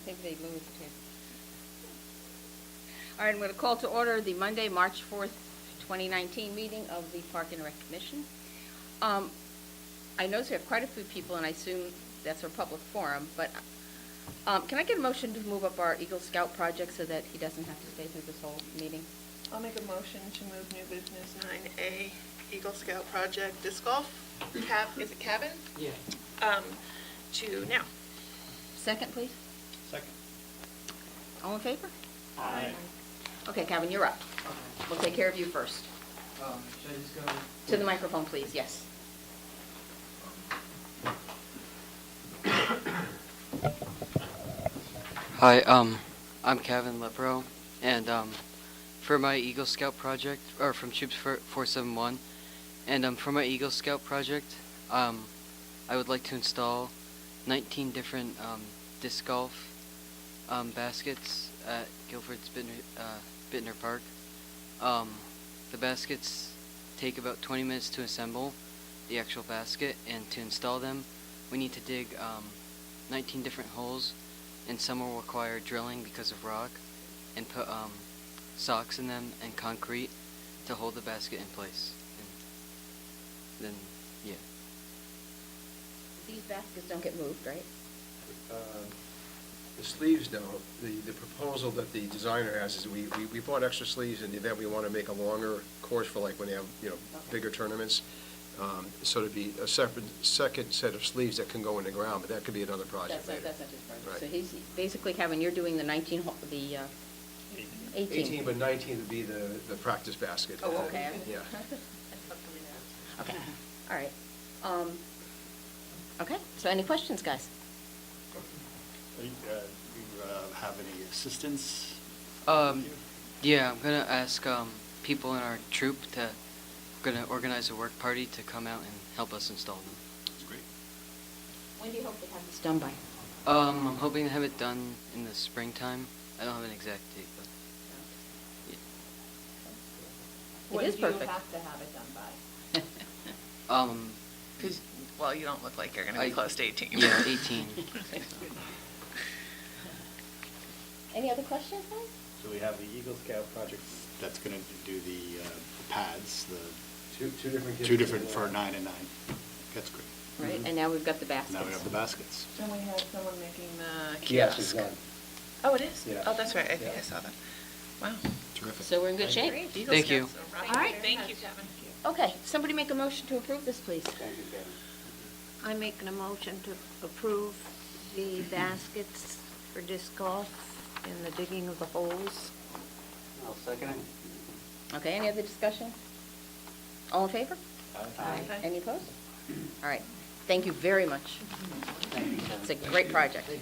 I think they moved too. All right, I'm going to call to order the Monday, March 4th, 2019 meeting of the Park and Rec Commission. I notice we have quite a few people, and I assume that's our public forum, but can I get a motion to move up our Eagle Scout project so that he doesn't have to stay through this whole meeting? I'll make a motion to move new business 9A, Eagle Scout Project Disc Golf, is it cabin? Yeah. To now. Second, please. Second. All in favor? Aye. Okay, Kevin, you're up. Okay. We'll take care of you first. Should I just go? To the microphone, please, yes. Hi, I'm Kevin Lepro, and for my Eagle Scout project, or from Troops 471, and for my Eagle Scout project, I would like to install 19 different disc golf baskets at Guilford's Bittner Park. The baskets take about 20 minutes to assemble the actual basket, and to install them, we need to dig 19 different holes, and some will require drilling because of rock, and put socks in them and concrete to hold the basket in place. And then, yeah. These baskets don't get moved, right? The sleeves don't. The proposal that the designer has is we bought extra sleeves in the event we want to make a longer course for like when they have, Okay. bigger tournaments. So to be a second set of sleeves that can go in the ground, but that could be another project. That's not his project. Right. So he's, basically, Kevin, you're doing the 18. 18, but 19 would be the practice basket. Oh, okay. Yeah. Okay, all right. Okay, so any questions, guys? Do you have any assistance? Yeah, I'm gonna ask people in our troop gonna organize a work party to come out and help us install them. That's great. When do you hope to have this done by? I'm hoping to have it done in the springtime. I don't have an exact date, but yeah. It is perfect. When do you have to have it done by? Because, well, you don't look like you're going to be close to 18. Yeah, 18. Any other questions, guys? So we have the Eagle Scout project that's going to do the pads, the Two different for 9 and 9. That's great. Right, and now we've got the baskets. Now we have the baskets. And we had someone making the Yes, kiosk. it's done. Oh, it is? Yeah. Oh, that's right. I think Yeah. I saw that. Wow. Terrific. So we're in good shape? Eagle Thank you. Scouts are All right. Thank you, Kevin. Okay, somebody make a motion to approve this, please. Thank you, Kevin. I'm making a motion to approve the baskets for disc golf and the digging of the holes. I'll second it. Okay, any other discussion? All in favor? Aye. Any opposed? All right, thank you very much. Thank you, Kevin. It's a great project. Thank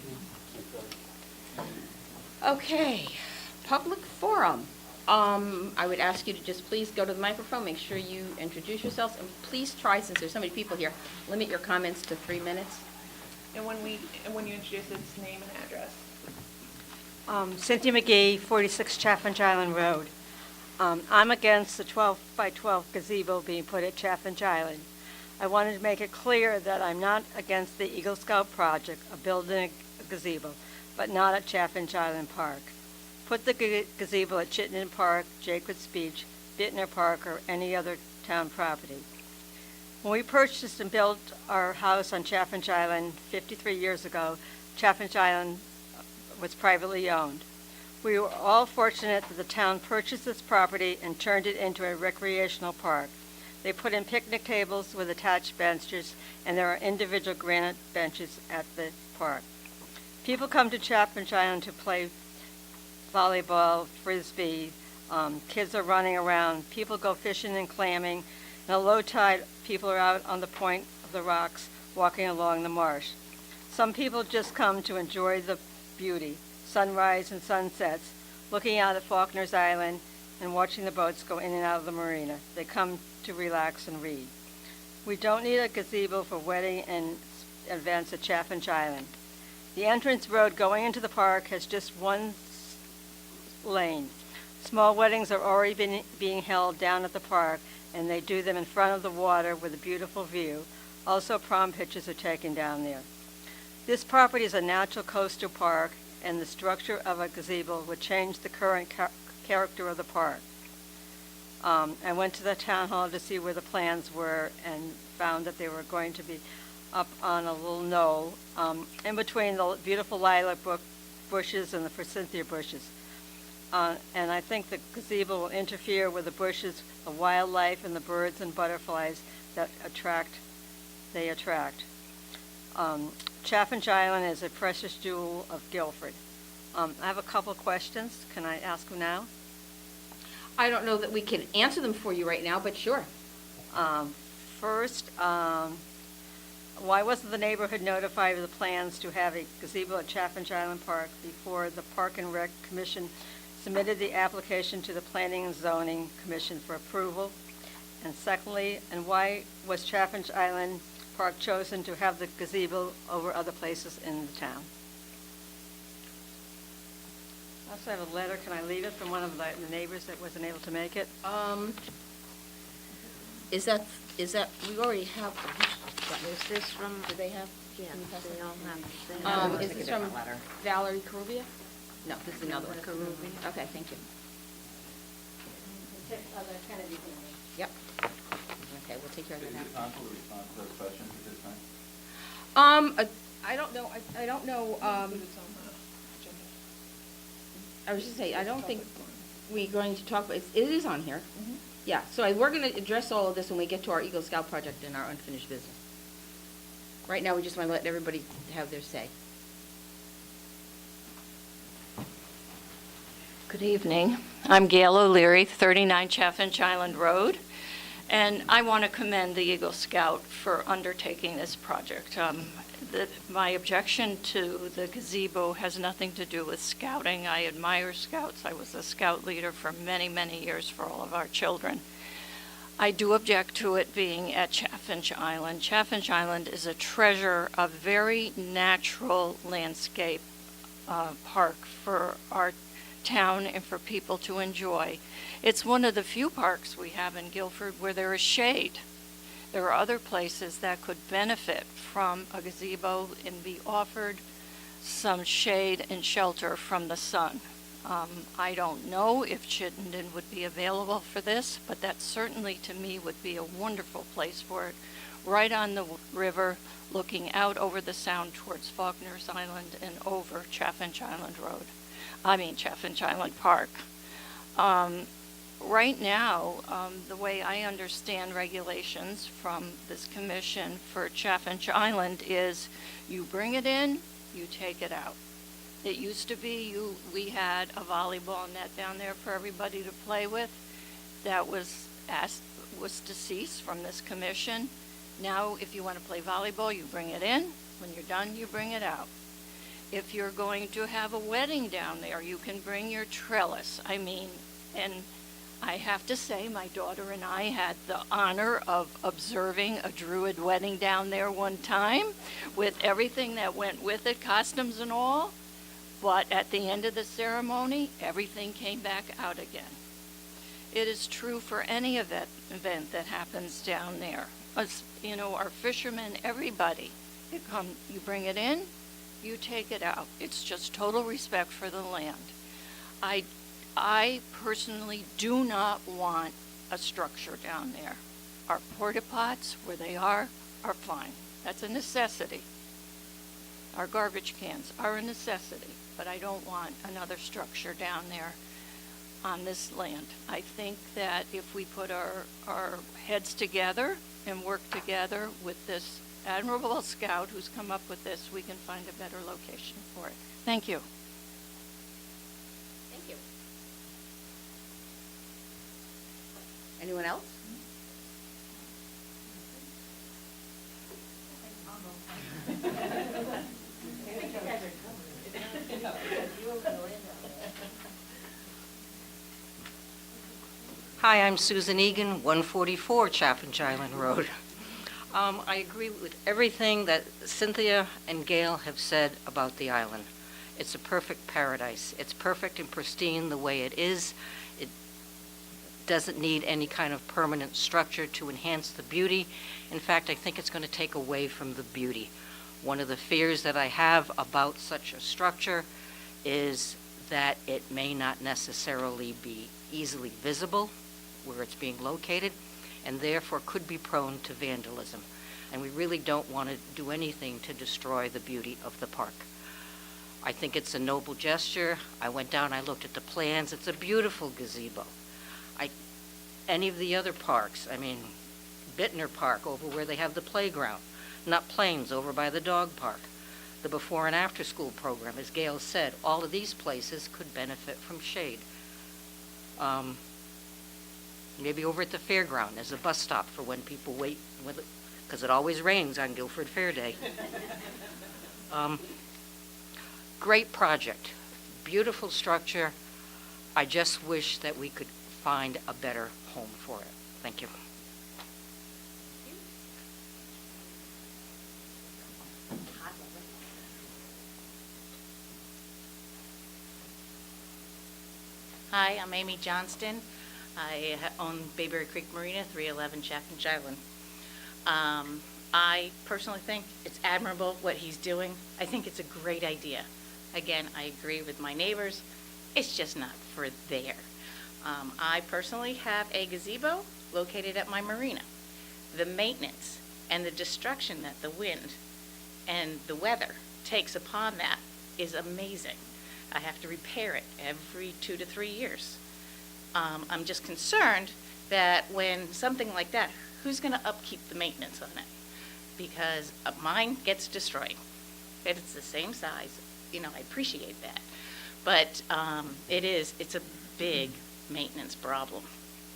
you. Okay, public forum. I would ask you to just please go to the microphone, make sure you introduce yourselves, and please try, since there's so many people here, limit your comments to 3 minutes. And when you introduce its name and address. Cynthia McGee, 46 Chaffinch Island Road. I'm against the 12 by 12 gazebo being put at Chaffinch Island. I wanted to make it clear that I'm not against the Eagle Scout project of building a gazebo, but not at Chaffinch Island Park. Put the gazebo at Chittenden Park, Jacobs Beach, Bittner Park, or any other town property. When we purchased and built our house on Chaffinch Island 53 years ago, Chaffinch Island was privately owned. We were all fortunate that the town purchased this property and turned it into a recreational park. They put in picnic tables with attached benches, and there are individual granite benches at the park. People come to Chaffinch Island to play volleyball, frisbee, kids are running around, people go fishing and clamming, and at low tide, people are out on the point of the rocks walking along the marsh. Some people just come to enjoy the beauty, sunrise and sunsets, looking out at Faulkner's Island and watching the boats go in and out of the marina. They come to relax and read. We don't need a gazebo for wedding and events at Chaffinch Island. The entrance road going into the park has just one lane. Small weddings are already being held down at the park, and they do them in front of the water with a beautiful view. Also, prom pictures are taken down there. This property is a natural coastal park, and the structure of a gazebo would change the current character of the park. I went to the town hall to see where the plans were and found that they were going to be up on a little knoll in between the beautiful lilac bushes and the forsythia bushes. And I think the gazebo will interfere with the bushes, the wildlife, and the birds and butterflies that they attract. Chaffinch Island is a precious jewel of Guilford. I have a couple questions. Can I ask them now? I don't know that we can answer them for you right now, but sure. First, why wasn't the neighborhood notified of the plans to have a gazebo at Chaffinch Island Park before the Park and Rec Commission submitted the application to the Planning and Zoning Commission for approval? And secondly, and why was Chaffinch Island Park chosen to have the gazebo over other places in the town? I also have a letter, can I leave it, from one of the neighbors that wasn't able to make it? Is that, we already have, Is this from, do they have? yeah, Can you pass they it? all have the same. Is this from Valerie Carubia? No, this is another one. Carubia. Okay, thank you. Yep. Okay, we'll take care of that now. Is it possible to respond to those questions at this time? I don't know, I don't know, It's on the agenda. I was just saying, I don't think we're going to talk, about it is on here. Yeah, so we're going to address all of this when we get to our Eagle Scout project and our unfinished business. Right now, we just want to let everybody have their say. Good evening. I'm Gail O'Leary, 39 Chaffinch Island Road, and I want to commend the Eagle Scout for undertaking this project. My objection to the gazebo has nothing to do with scouting. I admire scouts. I was a scout leader for many, many years for all of our children. I do object to it being at Chaffinch Island. Chaffinch Island is a treasure, a very natural landscape park for our town and for people to enjoy. It's one of the few parks we have in Guilford where there is shade. There are other places that could benefit from a gazebo and be offered some shade and shelter from the sun. I don't know if Chittenden would be available for this, but that certainly to me would be a wonderful place for it, right on the river, looking out over the sound towards Faulkner's Island and over Chaffinch Island Chaffinch Island Park. Right now, the way I understand regulations from this commission for Chaffinch Island is you bring it in, you take it out. It used to be we had a volleyball net down there for everybody to play with. That was deceased from this commission. Now, if you want to play volleyball, you bring it in. When you're done, you bring it out. If you're going to have a wedding down there, you can bring your trellis. And I have to say, my daughter and I had the honor of observing a Druid wedding down there one time with everything that went with it, costumes and all. But at the end of the ceremony, everything came back out again. It is true for any event that happens down there. Our fishermen, everybody, you bring it in, you take it out. It's just total respect for the land. I personally do not want a structure down there. Our porta pots, where they are fine. That's a necessity. Our garbage cans are a necessity, but I don't want another structure down there on this land. I think that if we put our heads together and work together with this admirable scout who's come up with this, we can find a better location for it. Thank you. Thank you. Anyone else? Hi, I'm Susan Egan, 144 Chaffinch Island Road. I agree with everything that Cynthia and Gail have said about the island. It's a perfect paradise. It's perfect and pristine the way it is. It doesn't need any kind of permanent structure to enhance the beauty. In fact, I think it's going to take away from the beauty. One of the fears that I have about such a structure is that it may not necessarily be easily visible where it's being located, and therefore could be prone to vandalism. And we really don't want to do anything to destroy the beauty of the park. I think it's a noble gesture. I went down, I looked at the plans. It's a beautiful gazebo. Any of the other parks, I mean, Bittner Park over where they have the playground, Nut Plains over by the dog park, the before and after school program, as Gail said, all of these places could benefit from shade. Maybe over at the fairground as a bus stop for when people wait, because it always rains on Guilford Fair Day. Great project, beautiful structure. I just wish that we could find a better home for it. Thank you. Hi, I'm Amy Johnston. I own Bayberry Creek Marina, 311 Chaffinch Island. I personally think it's admirable what he's doing. I think it's a great idea. Again, I agree with my neighbors. It's just not for there. I personally have a gazebo located at my marina. The maintenance and the destruction that the wind and the weather takes upon that is amazing. I have to repair it every 2 to 3 years. I'm just concerned that when something like that, who's going to upkeep the maintenance on it? Because mine gets destroyed. If it's the same size, I appreciate that. But it's a big maintenance problem.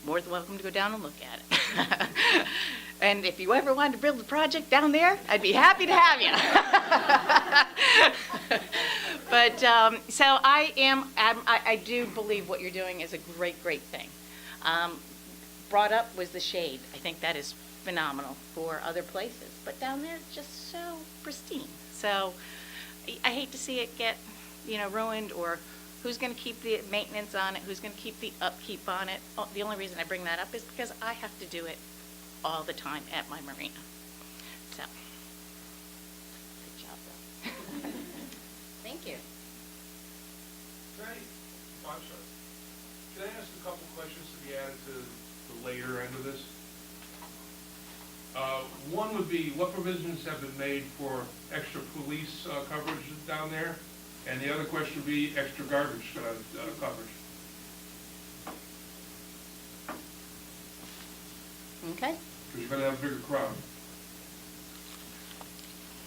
More than welcome to go down and look at it. And if you ever wanted to build a project down there, I'd be happy to have you. But so I do believe what you're doing is a great, great thing. Brought up was the shade. I think that is phenomenal for other places. But down there, it's just so pristine. So I hate to see it get, ruined, or who's going to keep the maintenance on it, who's going to keep the upkeep on it. Oh, the only reason I bring that up is because I have to do it all the time at my marina. So, good job, though. Thank you. I'm sorry. Can I ask a couple questions to be added to the later end of this? One would be, what provisions have been made for extra police coverage down there? And the other question would be extra garbage coverage. Okay. Because you're going to have a bigger crowd.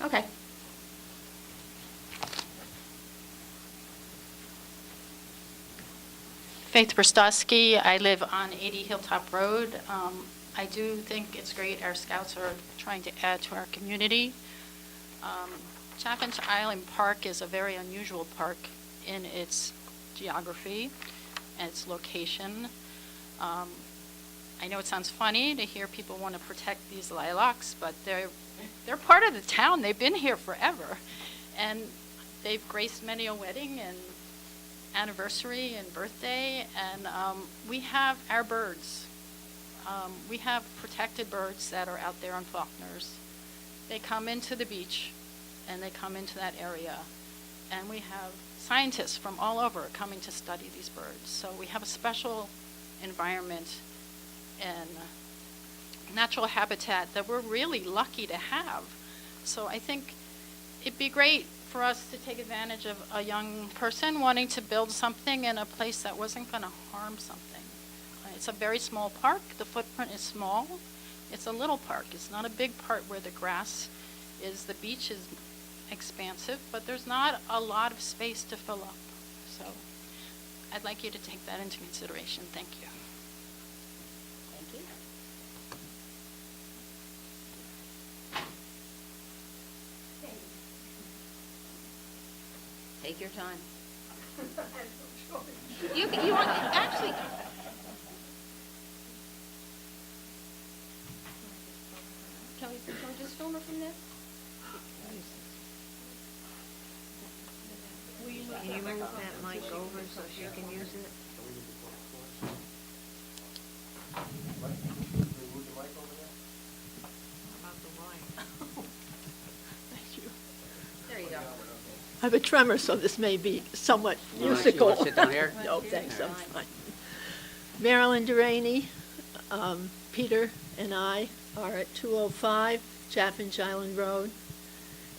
Okay. Faith Brostowski. I live on 80 Hilltop Road. I do think it's great our scouts are trying to add to our community. Chaffinch Island Park is a very unusual park in its geography and its location. I know it sounds funny to hear people want to protect these lilacs, but they're part of the town. They've been here forever, and they've graced many a wedding and anniversary and birthday, and we have our birds. We have protected birds that are out there on Faulkners. They come into the beach, and they come into that area, and we have scientists from all over coming to study these birds. So we have a special environment and natural habitat that we're really lucky to have. So I think it'd be great for us to take advantage of a young person wanting to build something in a place that wasn't going to harm something. It's a very small park. The footprint is small. It's a little park. It's not a big part where the grass is. The beach is expansive, but there's not a lot of space to fill up. So I'd like you to take that into consideration. Thank you. Thank you. Take your time. You want, actually. Can we just film her from there? Can you move that mic over so she can use it? About the wire. There you go. have a tremor, so this may be somewhat You wanna musical. sit down here? No, thanks, I'm fine. Marilyn Deraney, Peter and I are at 205 Chaffinch Island Road.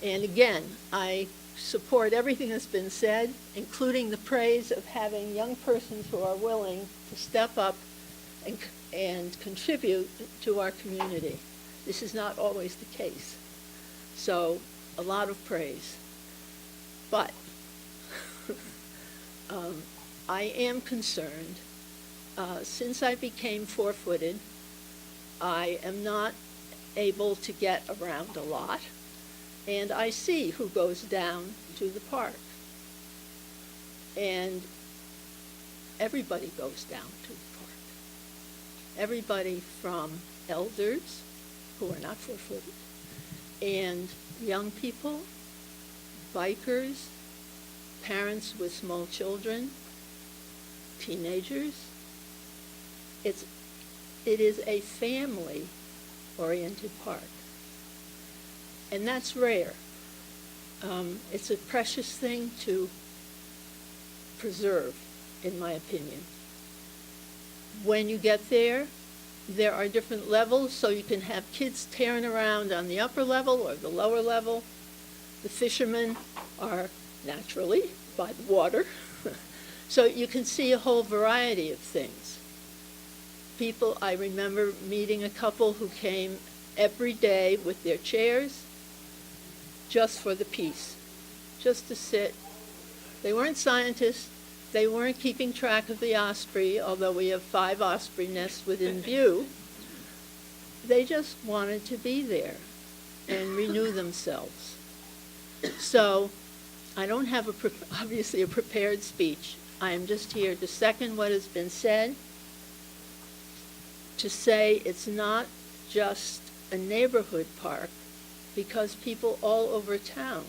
And again, I support everything that's been said, including the praise of having young persons who are willing to step up and contribute to our community. This is not always the case. So, a lot of praise. But I am concerned. Since I became 4-footed, I am not able to get around a lot, and I see who goes down to the park. And everybody goes down to the park. Everybody from elders who are not 4-footed, and young people, bikers, parents with small children, teenagers. It is a family-oriented park. And that's rare. It's a precious thing to preserve, in my opinion. When you get there are different levels, so you can have kids tearing around on the upper level or the lower level. The fishermen are naturally by the water. So you can see a whole variety of things. People, I remember meeting a couple who came every day with their chairs just for the peace, just to sit. They weren't scientists. They weren't keeping track of the osprey, although we have 5 osprey nests within view. They just wanted to be there and renew themselves. So I don't have obviously a prepared speech. I am just here to second what has been said, to say it's not just a neighborhood park, because people all over town,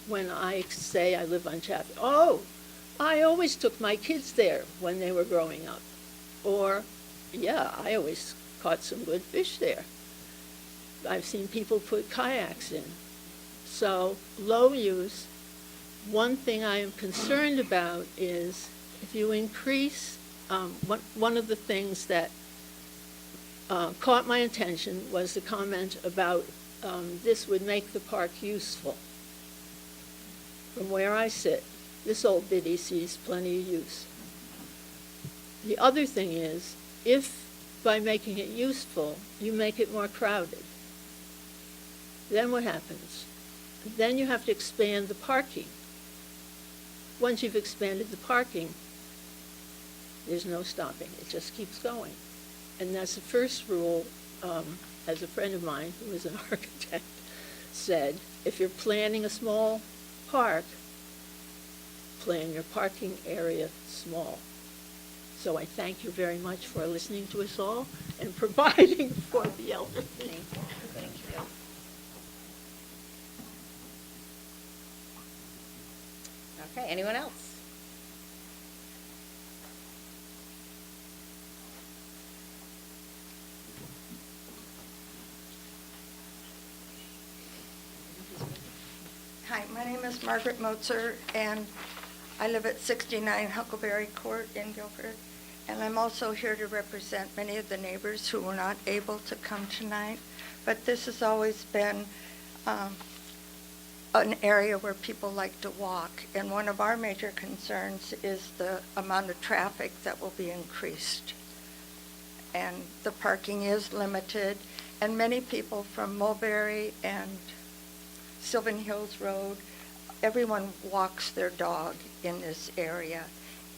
when I say I live on Chatham, I always took my kids there when they were growing up. Or, yeah, I always caught some good fish there. I've seen people put kayaks in. So, low use. One thing I am concerned about is if you increase, one of the things that caught my attention was the comment about this would make the park useful. From where I sit, this old biddy sees plenty of use. The other thing is, if by making it useful, you make it more crowded, then what happens? Then you have to expand the parking. Once you've expanded the parking, there's no stopping. It just keeps going. And that's the first rule, as a friend of mine who is an architect said, if you're planning a small park, plan your parking area small. So I thank you very much for listening to us all and providing for the elderly. Thank you. Okay, anyone else? Hi, my name is Margaret Motzer, and I live at 69 Huckleberry Court in Guilford. And I'm also here to represent many of the neighbors who were not able to come tonight. But this has always been an area where people like to walk. And one of our major concerns is the amount of traffic that will be increased. And the parking is limited. And many people from Mulberry and Sylvan Hills Road, everyone walks their dog in this area.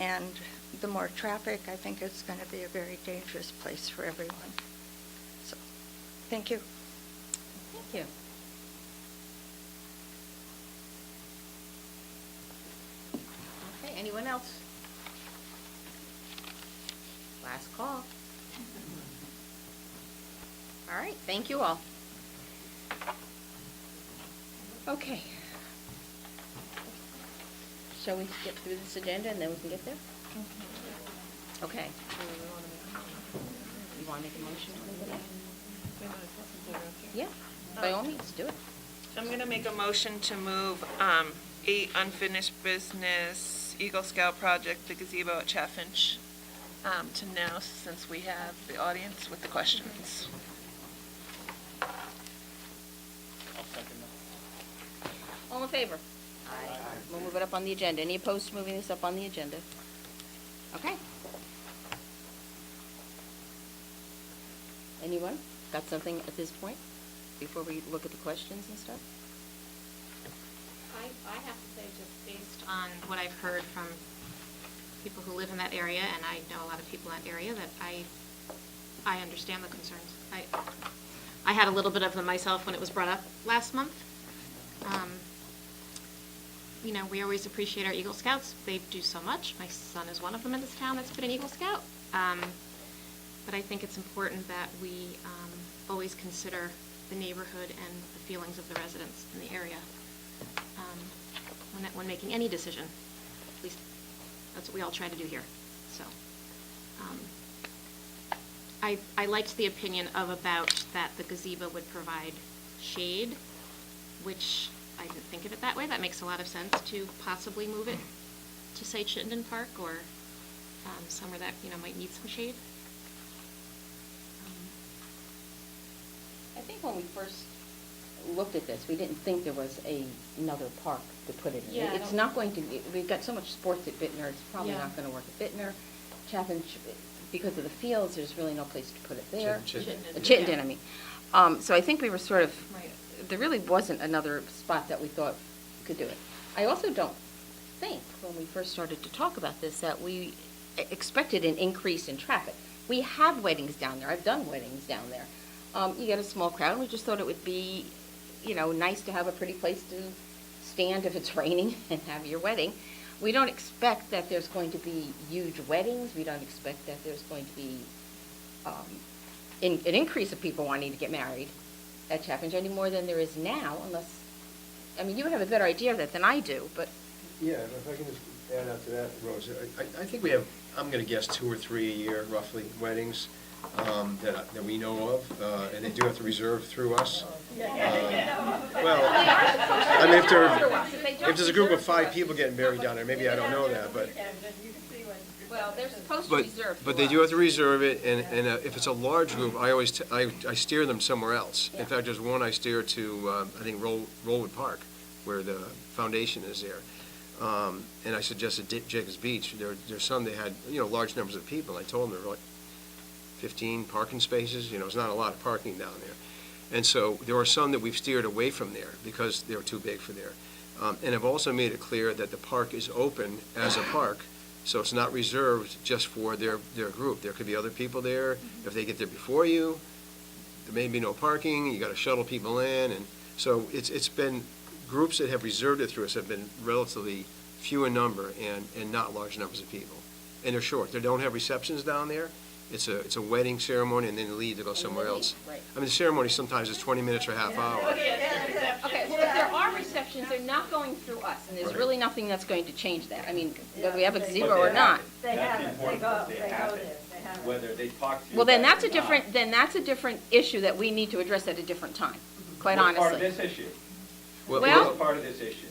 And the more traffic, I think it's going to be a very dangerous place for everyone. So, thank you. Thank you. Okay, anyone else? Last call. All right, thank you all. Okay. Shall we get through this agenda and then we can get there? Okay. You want to make a motion? Yeah, by all means, do it. I'm going to make a motion to move 8, unfinished business, Eagle Scout project, the gazebo at Chaffinch, to now, since we have the audience with the questions. All in favor? Aye. We'll move it up on the agenda. Any opposed to moving this up on the agenda? Okay. Anyone got something at this point, before we look at the questions and stuff? I have to say, just based on what I've heard from people who live in that area, and I know a lot of people in that area, that I understand the concerns. I had a little bit of them myself when it was brought up last month. You know, we always appreciate our Eagle Scouts. They do so much. My son is one of them in this town that's been an Eagle Scout. But I think it's important that we always consider the neighborhood and the feelings of the residents in the area when making any decision. At least that's what we all try to do here. So I liked the opinion about that the gazebo would provide shade, which I didn't think of it that way. That makes a lot of sense to possibly move it to, say, Chittenden Park or somewhere that, you know, might need some shade. I think when we first looked at this, we didn't think there was another park to put it in. Yeah, It's not going to, we've got so much sports at Bittner, it's probably Yeah. not going to work at Bittner. Chaffinch, because of the fields, there's really no place to put it there. Chittenden, I mean. So I think we were sort of, there really wasn't another spot that we thought could do it. I also don't think, when we first started to talk about this, that we expected an increase in traffic. We have weddings down there. I've done weddings down there. You get a small crowd, and we just thought it would be, you know, nice to have a pretty place to stand if it's raining and have your wedding. We don't expect that there's going to be huge weddings. We don't expect that there's going to be an increase of people wanting to get married at Chaffinch any more than there is now, unless, I mean, you would have a better idea of that than I do, but. Yeah, if I can just add on to that, Rose, I think we have, I'm going to guess 2 or 3 a year, roughly, weddings that we know of, and they do have to reserve through us. Well, I mean, if there's a group of 5 people getting married down there, maybe I don't know that, but. Well, they're supposed to reserve. But they do have to reserve it, and if it's a large group, I always, I steer them somewhere else. In fact, there's one I steer to, I think, Rollwood Park, where the foundation is there. And I suggested Jacobs Beach. There's some that had, you know, large numbers of people. I told them there were like 15 parking spaces. You know, it's not a lot of parking down there. And so there are some that we've steered away from there because they were too big for there. And I've also made it clear that the park is open as a park, so it's not reserved just for their group. There could be other people there. If they get there before you, there may be no parking. You got to shuttle people in, and so it's been, groups that have reserved it through us have been relatively few in number and not large numbers of people. And they're short. They don't have receptions down there. It's a wedding ceremony, and then they leave to go somewhere else. Right. I mean, the ceremony sometimes is 20 minutes or a half hour. Okay, well, if there are receptions, they're not going through us, and there's Right. really nothing that's going to change that. I mean, whether we have a gazebo or not. They have it, they go there. Whether they talk to you. Well, then about that's it a or not. different issue that we need to address at a different time, quite What's part of honestly. this issue? Well- What's part of this issue?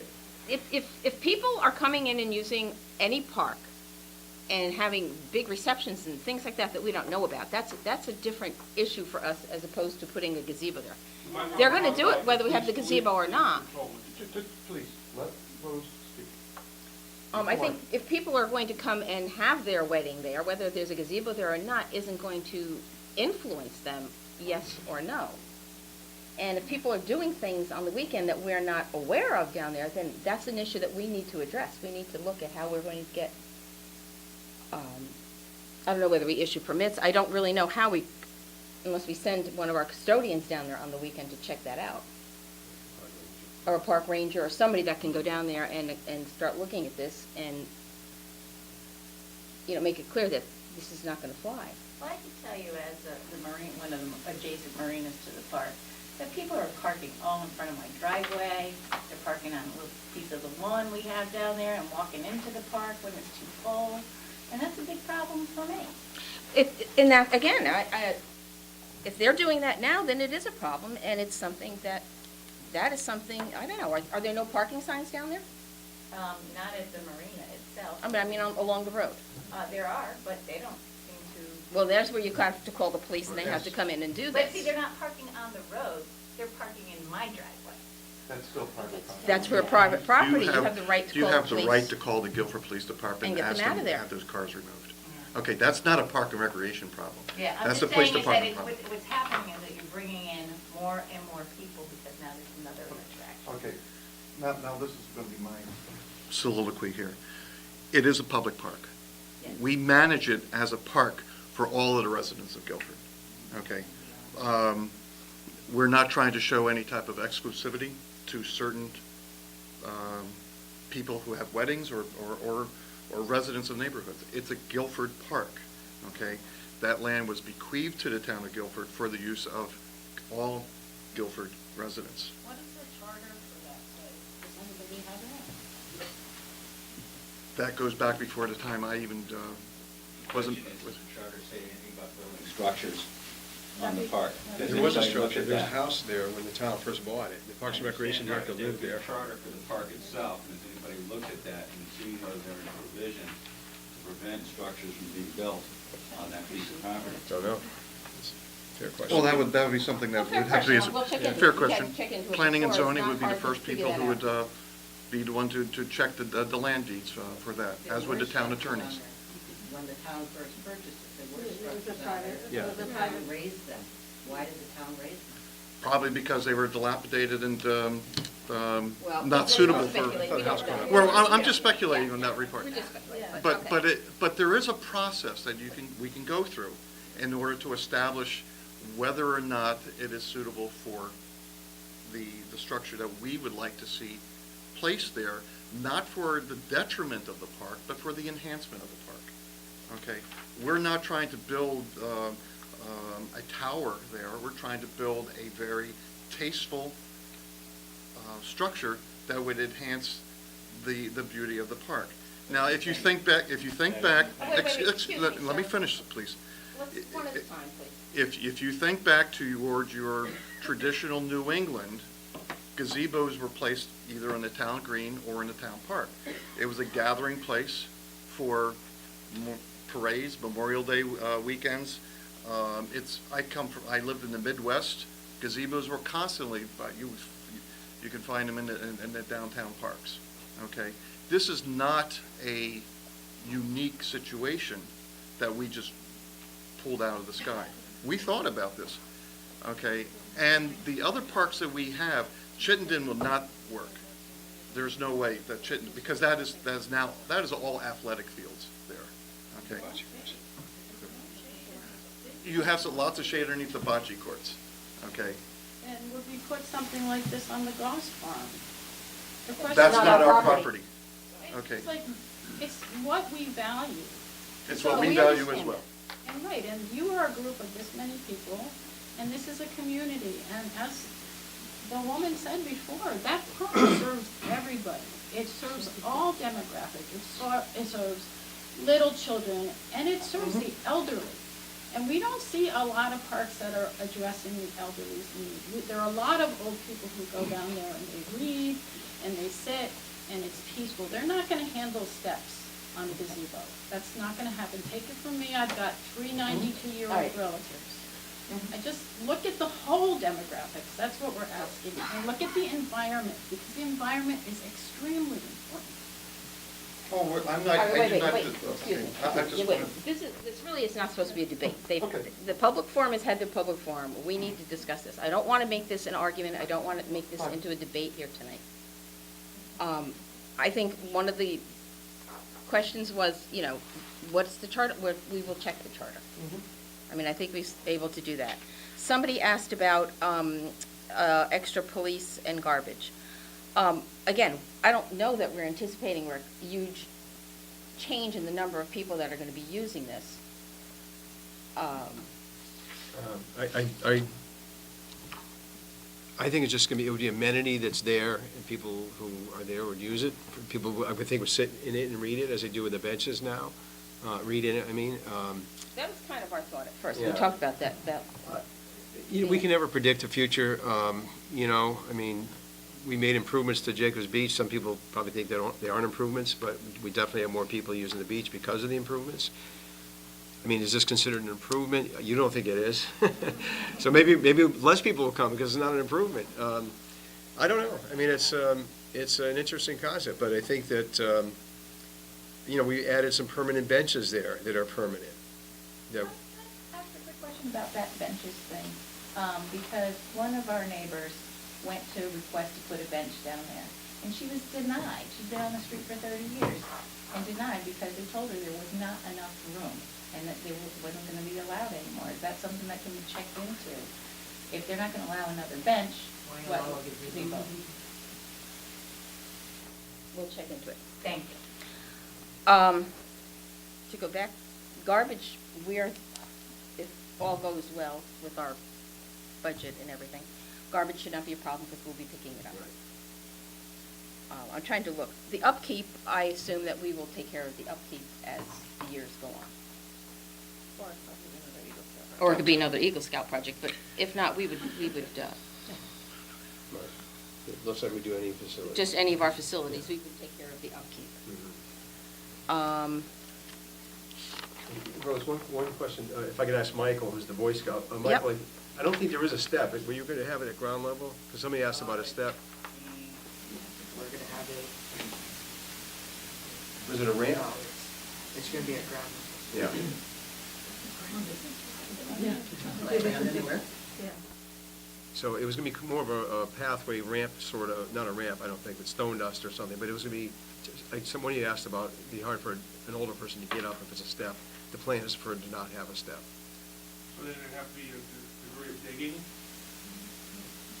If people are coming in and using any park and having big receptions and things like that we don't know about, that's a different issue for us as opposed to putting a gazebo there. They're going to do it whether we have the gazebo or not. Please, let Rose speak. I think if people are going to come and have their wedding there, whether there's a gazebo there or not, isn't going to influence them, yes or no. And if people are doing things on the weekend that we're not aware of down there, then that's an issue that we need to address. We need to look at how we're going to get, I don't know whether we issue permits. I don't really know how unless we send one of our custodians down there on the weekend to check that out. Or a park ranger or somebody that can go down there and start looking at this and, you know, make it clear that this is not going to fly. Well, I can tell you as one of the adjacent marinas to the park, that people are parking all in front of my driveway. They're parking on a little piece of the lawn we have down there and walking into the park when it's too full. And that's a big problem for me. And that, again, if they're doing that now, then it is a problem, and it's something that is something, I don't know, are there no parking signs down there? Not at the marina itself. I mean, along the road. There are, but they don't seem to. Well, there's where you have to call the police and they have to come in and do But see, this. they're not parking on the road, they're parking in my driveway. That's still private property. That's where private property, you have the right to Do you call the have the police. right to call the Guilford Police Department And get ask them out of there. to have those cars removed? Okay, that's not a park and recreation problem. Yeah, I'm That's just the police saying is that department problem. what's happening is that you're bringing in more and more people because now there's another attraction. Okay, now this is going to be my Soliloquy here. It is a public park. Yes. We manage it as a park for all of the residents of Guilford, okay? We're not trying to show any type of exclusivity to certain people who have weddings or residents of neighborhoods. It's a Guilford park, okay? That land was bequeathed to the town of Guilford for the use of all Guilford residents. What is the charter for that place? Does anybody have that? That goes back before the time I even wasn't. Does the charter say anything about building structures on the park? Does There was a anybody look structure, at there's a that? house there when the town first bought it. The Parks and Recreation Director lived there. There's a charter for the park itself, and has anybody looked at that and seen whether there is provision to prevent structures from being built on that piece of property? Don't know. Fair question. Well, that would be something that Well, fair would have to be, question. We'll check into it. fair We gotta question. check into it Planning and before. It's zoning not would be the hard to first figure people that who would out. be the one to check the land deeds for that, as would the town attorneys. When the town first purchased it, there were It was a structures out there. private- Yeah. it was a The private- town raised them. Why did the town raise them? Probably because they were dilapidated and Well, not we suitable don't for. speculate. We don't know. Well, I'm just speculating on that report. We're just speculating, But, okay. but there is a process that we can go through in order to establish whether or not it is suitable for the structure that we would like to see placed there, not for the detriment of the park, but for the enhancement of the park. Okay? We're not trying to build a tower there. We're trying to build a very tasteful structure that would enhance the beauty of the park. Now, if you think back, let me finish, please. Let's one at a time, please. If you think back towards your traditional New England, gazebos were placed either in the town green or in the town park. It was a gathering place for parades, Memorial Day weekends. I lived in the Midwest. Gazebos were constantly, you can find them in the downtown parks. Okay, this is not a unique situation that we just pulled out of the sky. We thought about this, okay? And the other parks that we have, Chittenden will not work. There's no way that Chittenden, because that is all athletic fields there, okay? You have lots of shade underneath the bocce courts, okay? And would we put something like this on the Goss farm? The question- That's not our property, okay? It's like, it's what we value. It's So what we value as understand well. it. And right, and you are a group of this many people, and this is a community, and as the woman said before, that park serves everybody. It serves all demographics. It serves little children, and it serves the elderly. And we don't see a lot of parks that are addressing the elderly's needs. There are a lot of old people who go down there and they read, and they sit, and it's peaceful. They're not gonna handle steps on a gazebo. That's not gonna happen. Take it from me, I've got 3 92-year-old All right. relatives. I just look at the whole demographics, that's what we're asking, and look at the environment, because the environment is extremely important. Oh, I'm All not, right, I wait, did not. excuse me. I just Wait, wanted- this really is not supposed to be a debate. Okay. The public forum has had their public forum. We need to discuss this. I don't want to make this an argument. I don't want to make this Fine. into a debate here tonight. I think one of the questions was, what's the charter? We will check the charter. I mean, I think we're able to do that. Somebody asked about extra police and garbage. Again, I don't know that we're anticipating a huge change in the number of people that are going to be using this. I think it's just it would be amenity that's there, and people who are there would use it. People, I would think, would sit in it and read it, as they do with the benches now. Read in it, I mean. That was kind of our thought at first. We Yeah. talked about that. We can never predict the future, I mean, we made improvements to Jacobs Beach. Some people probably think they aren't improvements, but we definitely have more people using the beach because of the improvements. I mean, is this considered an improvement? You don't think it is. So maybe less people will come because it's not an improvement. I don't know. I mean, it's an interesting concept, but I think that, we added some permanent benches there that are permanent. That- I have a quick question about that benches thing, because one of our neighbors went to request to put a bench down there, and she was denied. She's been on the street for 30 years, and denied because they told her there was not enough room, and that there wasn't gonna be allowed anymore. Is that something that can be checked into? If they're not gonna allow another bench, what? Gazebo? We'll check into it. Thank you. To go back, garbage, if all goes well with our budget and everything, garbage should not be a problem because we'll be picking it up. I'm trying to look. The upkeep, I assume that we will take care of the upkeep as the years go on. Or it could be another Eagle Scout project, but if not, we would, Looks like we do any facility. just any of our facilities, we would take care of the upkeep. Rose, one question, if I could ask Michael, who's the Boy Scout. Michael, I don't think there is a step. Were you going to have it at ground level? Because somebody asked about a step. We're gonna have it. Was it a ramp? No, it's gonna be at ground. Yeah. So it was going to be more of a pathway ramp, sort of, not a ramp, I don't think, but stone dust or something, but it was going to be, like someone you asked about, it'd be hard for an older person to get up if it's a step. The plan is for it to not have a step. So then there'd have to be a degree of digging? You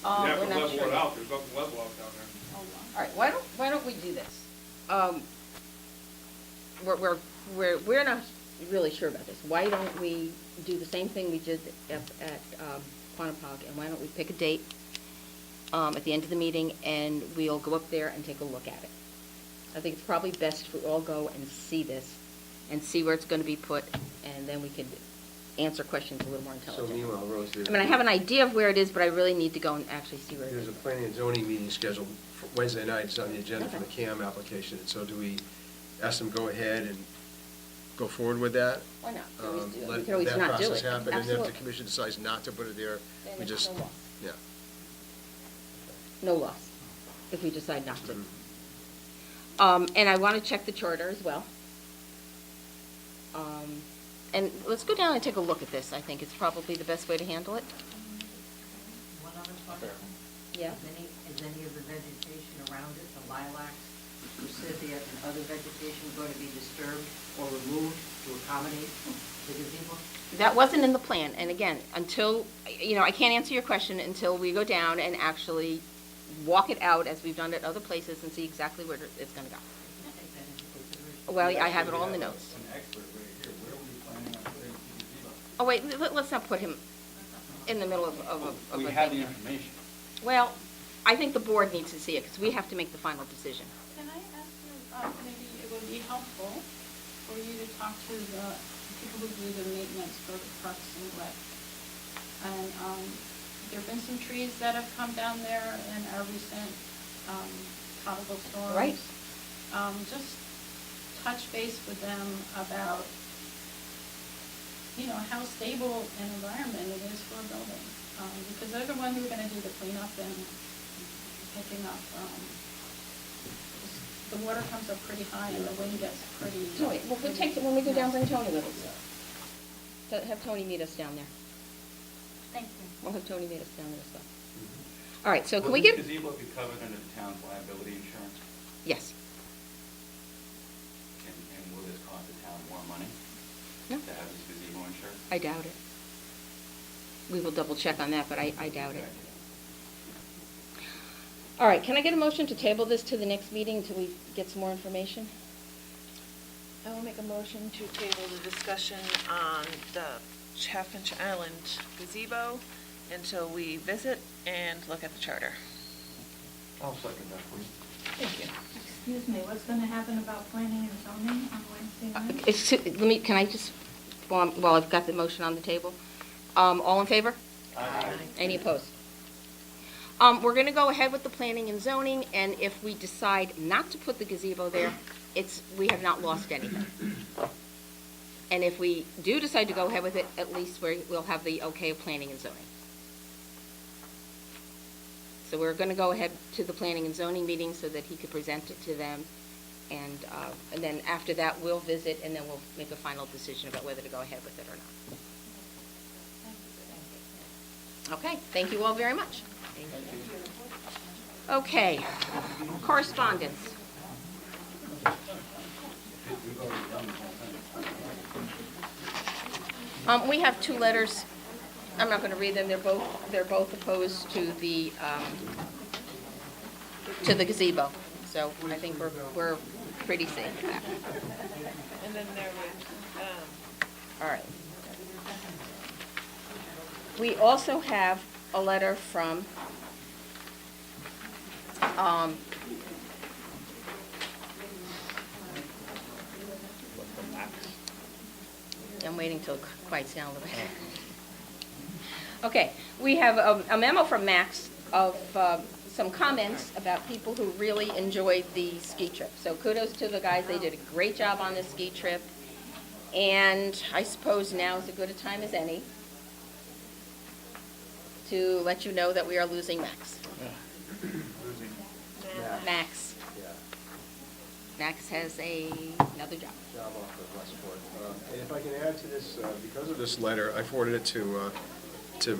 We're have to not level sure. it out, there's nothing level out down there. All right, why don't we do this? We're not really sure about this. Why don't we do the same thing we did at Quantapug, and why don't we pick a date at the end of the meeting, and we'll go up there and take a look at it. I think it's probably best if we all go and see this, and see where it's going to be put, and then we could answer questions a little more So intelligently. meanwhile, Rose, I mean, I have an idea of where it is, but I really need to go and actually see where it there's is. a planning and zoning meeting scheduled for Wednesday night. It's on the agenda for the Okay. CAM application. So do we ask them to go ahead and go forward with that? Why not? We always do it. We Let could always that not do process it. happen, and if Absolutely. the commission decides not to put it there, Then we it's just, no loss. yeah. No loss, if we decide not to. And I want to check the charter as well. And let's go down and take a look at this. I think it's probably the best way to handle it. One other question. Yeah. Is any of the vegetation around it, the lilacs, forsythia, and other vegetation going to be disturbed or removed to accommodate the gazebo? That wasn't in the plan, and again, until, I can't answer your question until we go down and actually walk it out as we've done at other places and see exactly where it's gonna go. Well, I have it all in the notes. An expert right here, where were you planning on putting the gazebo? Oh, wait, let's not put him in the middle of a We thing have the here. information. Well, I think the board needs to see it, because we have to make the final decision. Can I ask you, maybe it would be helpful for you to talk to the people who do the maintenance for the Parks and Rec. And, there've been some trees that have come down there in our recent, tropical storms. Right. Just touch base with them about, how stable an environment it is for a building. Because they're the ones who are gonna do the cleanup and picking up, the water comes up pretty high and the wind gets pretty. Tony, well, when we go down, bring Tony with us. Have Tony meet us down there. Thank you. We'll have Tony meet us down there as well. All right, so can we get? Will this gazebo be covered under the town's liability insurance? Yes. And will this cost the town more money? No. To have this gazebo insured? I doubt it. We will double check on that, but I doubt it. All right, can I get a motion to table this to the next meeting until we get some more information? I will make a motion to table the discussion on the Chaffinch Island gazebo until we visit and look at the charter. I'll second that, please. Thank you. Excuse me, what's gonna happen about planning and zoning on Wednesday night? Can I just, while I've got the motion on the table, all in favor? Aye. Any opposed? We're gonna go ahead with the planning and zoning, and if we decide not to put the gazebo there, we have not lost anything. And if we do decide to go ahead with it, at least we'll have the okay of planning and zoning. So we're gonna go ahead to the planning and zoning meeting so that he could present it to them. And then after that, we'll visit, and then we'll make a final decision about whether to go ahead with it or not. Okay, thank you all very much. Okay, correspondence. We have 2 letters. I'm not going to read them. They're both opposed to the gazebo. So I think we're pretty safe with that. And then there was, All right. We also have a letter from I'm waiting till it quiets down a little bit. Okay, we have a memo from Max of some comments about people who really enjoyed the ski trip. So kudos to the guys, they did a great job on this ski trip. And I suppose now is as good a time as any to let you know that we are losing Max. Max. Max has another job. Off of Westport. And if I can add to this, because of this letter, I forwarded it to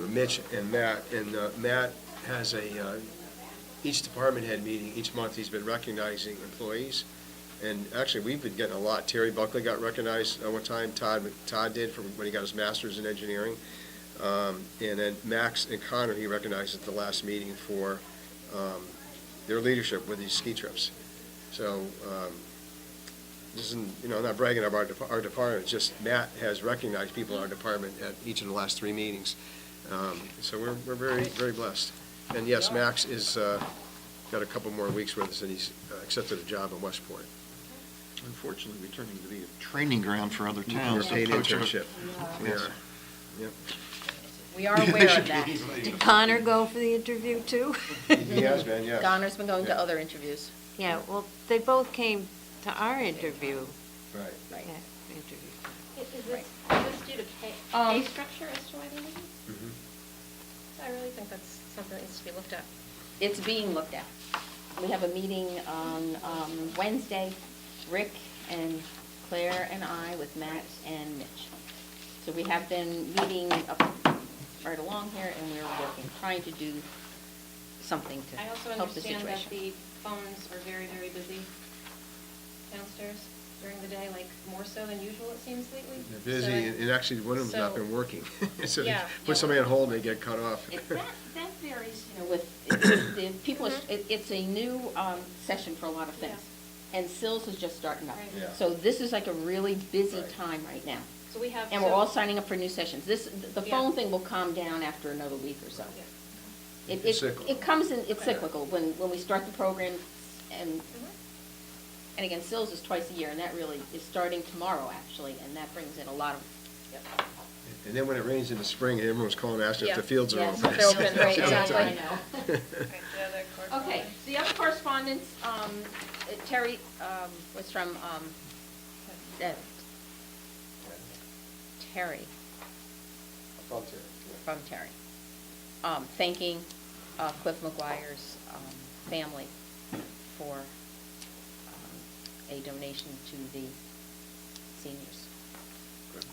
Mitch and Matt, and Matt has each department head meeting, each month he's been recognizing employees, and actually we've been getting a lot. Terry Buckley got recognized one time, Todd did for when he got his master's in engineering, and then Max and Connor he recognized at the last meeting for their leadership with these ski trips. So this isn't, I'm not bragging about our department, it's just Matt has recognized people in our department at each of the last 3 meetings. So we're very, very blessed. And yes, Max is got a couple more weeks with us, and he's accepted a job in Westport. Unfortunately, we're turning to be a training ground for other towns. Paid internship. We Yes. are. Yep. We are aware of that. Did Connor go for the interview too? He has been, yes. Connor's been going to other interviews. Yeah, well, they both came to our interview. Right. Right. Yeah, interview. Is this due to pay structure as to why they leave? Mm-hmm. I really think that's something that needs to be looked at. It's being looked at. We have a meeting on Wednesday, Rick and Claire and I with Matt and Mitch. So we have been meeting up right along here, and we're working, trying to do something to I also help the understand situation. that the phones are very, very busy downstairs during the day, like more so than usual, it seems lately. They're busy, and actually one of them's not so- been working. So they Yeah, put somebody on hold and they get cut off. That varies, with the people, it's a new session for a lot of things. And Sills is just starting up. Right. Yeah. So this is like a really busy time right now. So we have. And we're all signing up for new sessions. The Yeah. phone thing will calm down after another week or so. It's cyclical. It comes in, it's cyclical, when we start the program, and again, Sills is twice a year, and that really is starting tomorrow, actually, and that brings in a lot of, And then when it rains in the spring, everyone's calling asking if the fields are Yes, open. they're open, right, exactly. I know. Okay, the other correspondence, Terry, was from, Terry. From Terry. Thanking Cliff McGuire's family for a donation to the seniors. Okay,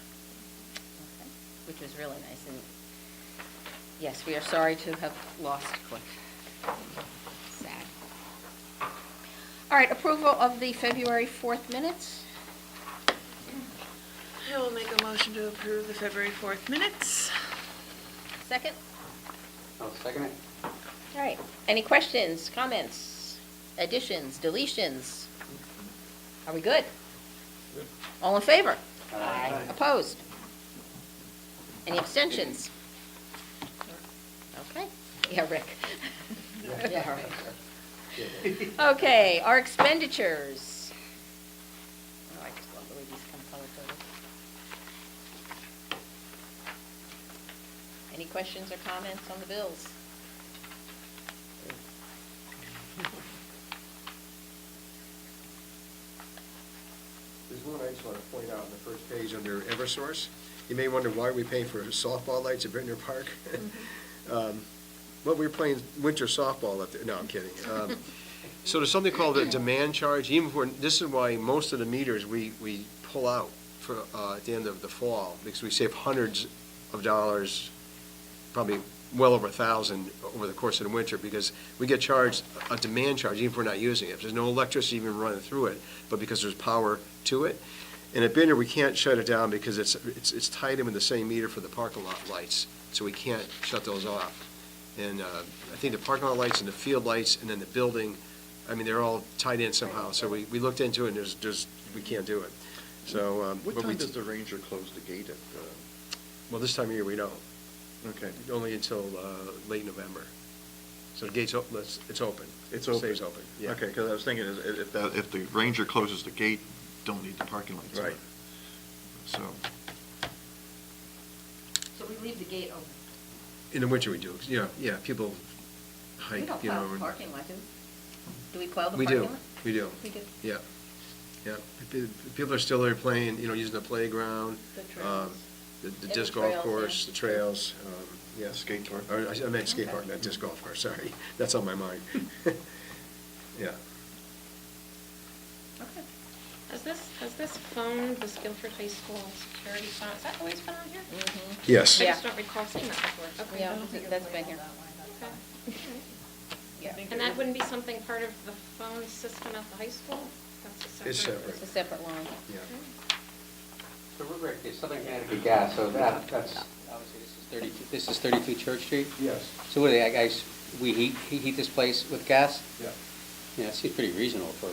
which was really nice. And yes, we are sorry to have lost Cliff. Sad. All right, approval of the February 4th minutes. I will make a motion to approve the February 4th minutes. Second? I'll second it. All right, any questions, comments, additions, deletions? Are we good? All in favor? Aye. Opposed? Any abstentions? Okay, yeah, Rick. Yeah, all right. Okay, our expenditures. Oh, I just love the way these come color-coded. Any questions or comments on the bills? on the first page under Eversource. You may wonder why we pay for softball lights at Britner Park. Well, we were playing winter softball up there. No, I'm kidding. So there's something called a demand charge. Even for, this is why most of the meters we pull out for, at the end of the fall, because we save hundreds of dollars, probably well over 1,000 over the course of the winter, because we get charged a demand charge even if we're not using it. There's no electricity even running through it, but because there's power to it. And at Binder, we can't shut it down because it's tied in with the same meter for the parking lot lights, so we can't shut those off. And I think the parking lot lights and the field lights and then the building, I mean, they're all tied in somehow. So we looked into it, and we can't do it. So. What but time does the ranger close the gate at? Well, this time of year, we don't. Okay. Only until late November. So the gate's open, it's open. It's open. Stays open, yeah. Okay, because I was thinking, if the ranger closes the gate, don't need the parking lights. on. Right. So, So we leave the gate open. In the winter, we do. Yeah, people hike, We don't you know. plow the and- parking lot, do we plow the We parking do, lot? we do. We do. Yeah. People are still there playing, using the playground. The trails. The And disc the golf trails, course, yeah. the trails, yeah. Skate park. I meant skate park, not disc golf course, sorry. That's on my mind. Yeah. Okay. Has this phone, this Guilford High School security phone, has that always been on here? Yes. I Yeah. just don't recall seeing that before. Okay. Yeah, that's been here. Okay. Yeah. And that wouldn't be something part of the phone system at the high school? That's a separate? It's separate. It's a separate line. Yeah. So Rick, it's Southern Connecticut Gas, so that's, obviously, this is 32 Church Street? Yes. So what do they, guys, we heat this place with gas? Yeah. Yeah, it seems pretty reasonable for,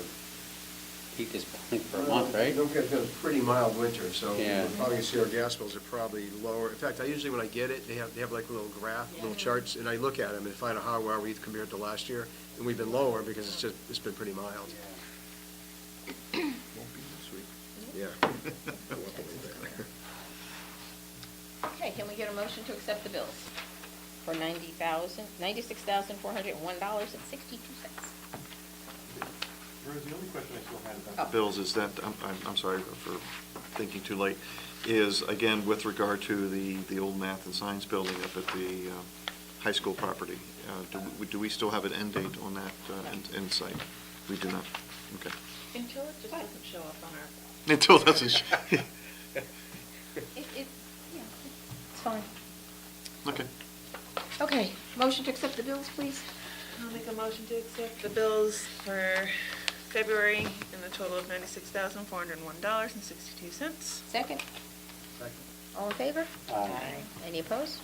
heat this building for a month, right? Don't get, it's a pretty mild winter, so Yeah. we're probably gonna see our gas bills are probably lower. In fact, I usually, when I get it, they have like a little graph, little charts, and I look at them and find out how are we compared to last year, and we've been lower because it's been pretty mild. won't be this week. Yeah. Okay, can we get a motion to accept the bills for $96,401.62? The only question I still had Oh. about the bills is that, I'm sorry for thinking too late, is again with regard to the old math and science building up at the high school property. Do we still have an end date on that end site? We do not? Okay. Until it just doesn't show up on our. Until it doesn't. Yeah, it's fine. Okay. Okay, motion to accept the bills, please? I'll make a motion to accept the bills for February in the total of $96,401.62. Second? All in favor? Aye. Any opposed?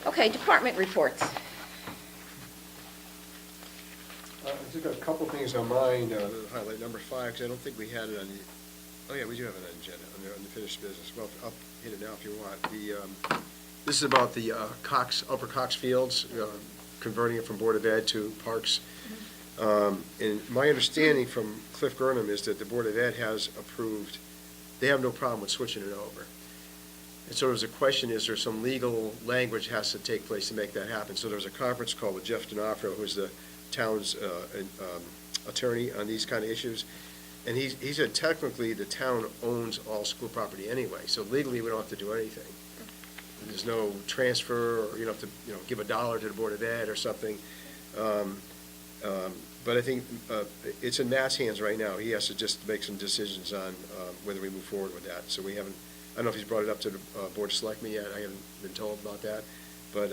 Okay, department reports. I just got a couple things on mine, highlight number 5, because I don't think we had it on the, oh yeah, we do have it on the agenda, on the unfinished business. Well, I'll hit it now if you want. This is about the Upper Cox Fields, converting it from Board of Ed to Parks. And my understanding from Cliff Gurnham is that the Board of Ed has approved, they have no problem with switching it over. And so there's a question, is there some legal language has to take place to make that happen? So there was a conference called with Jeff D'Onofrio, who's the town's attorney on these kind of issues. And he said technically the town owns all school property anyway, so legally we don't have to do anything. There's no transfer, or you don't have to, give $1 to the Board of Ed or something. But I think it's in Matt's hands right now. He has to just make some decisions on whether we move forward with that. So we haven't, I don't know if he's brought it up to the Board of Selectmen yet. I haven't been told about that. But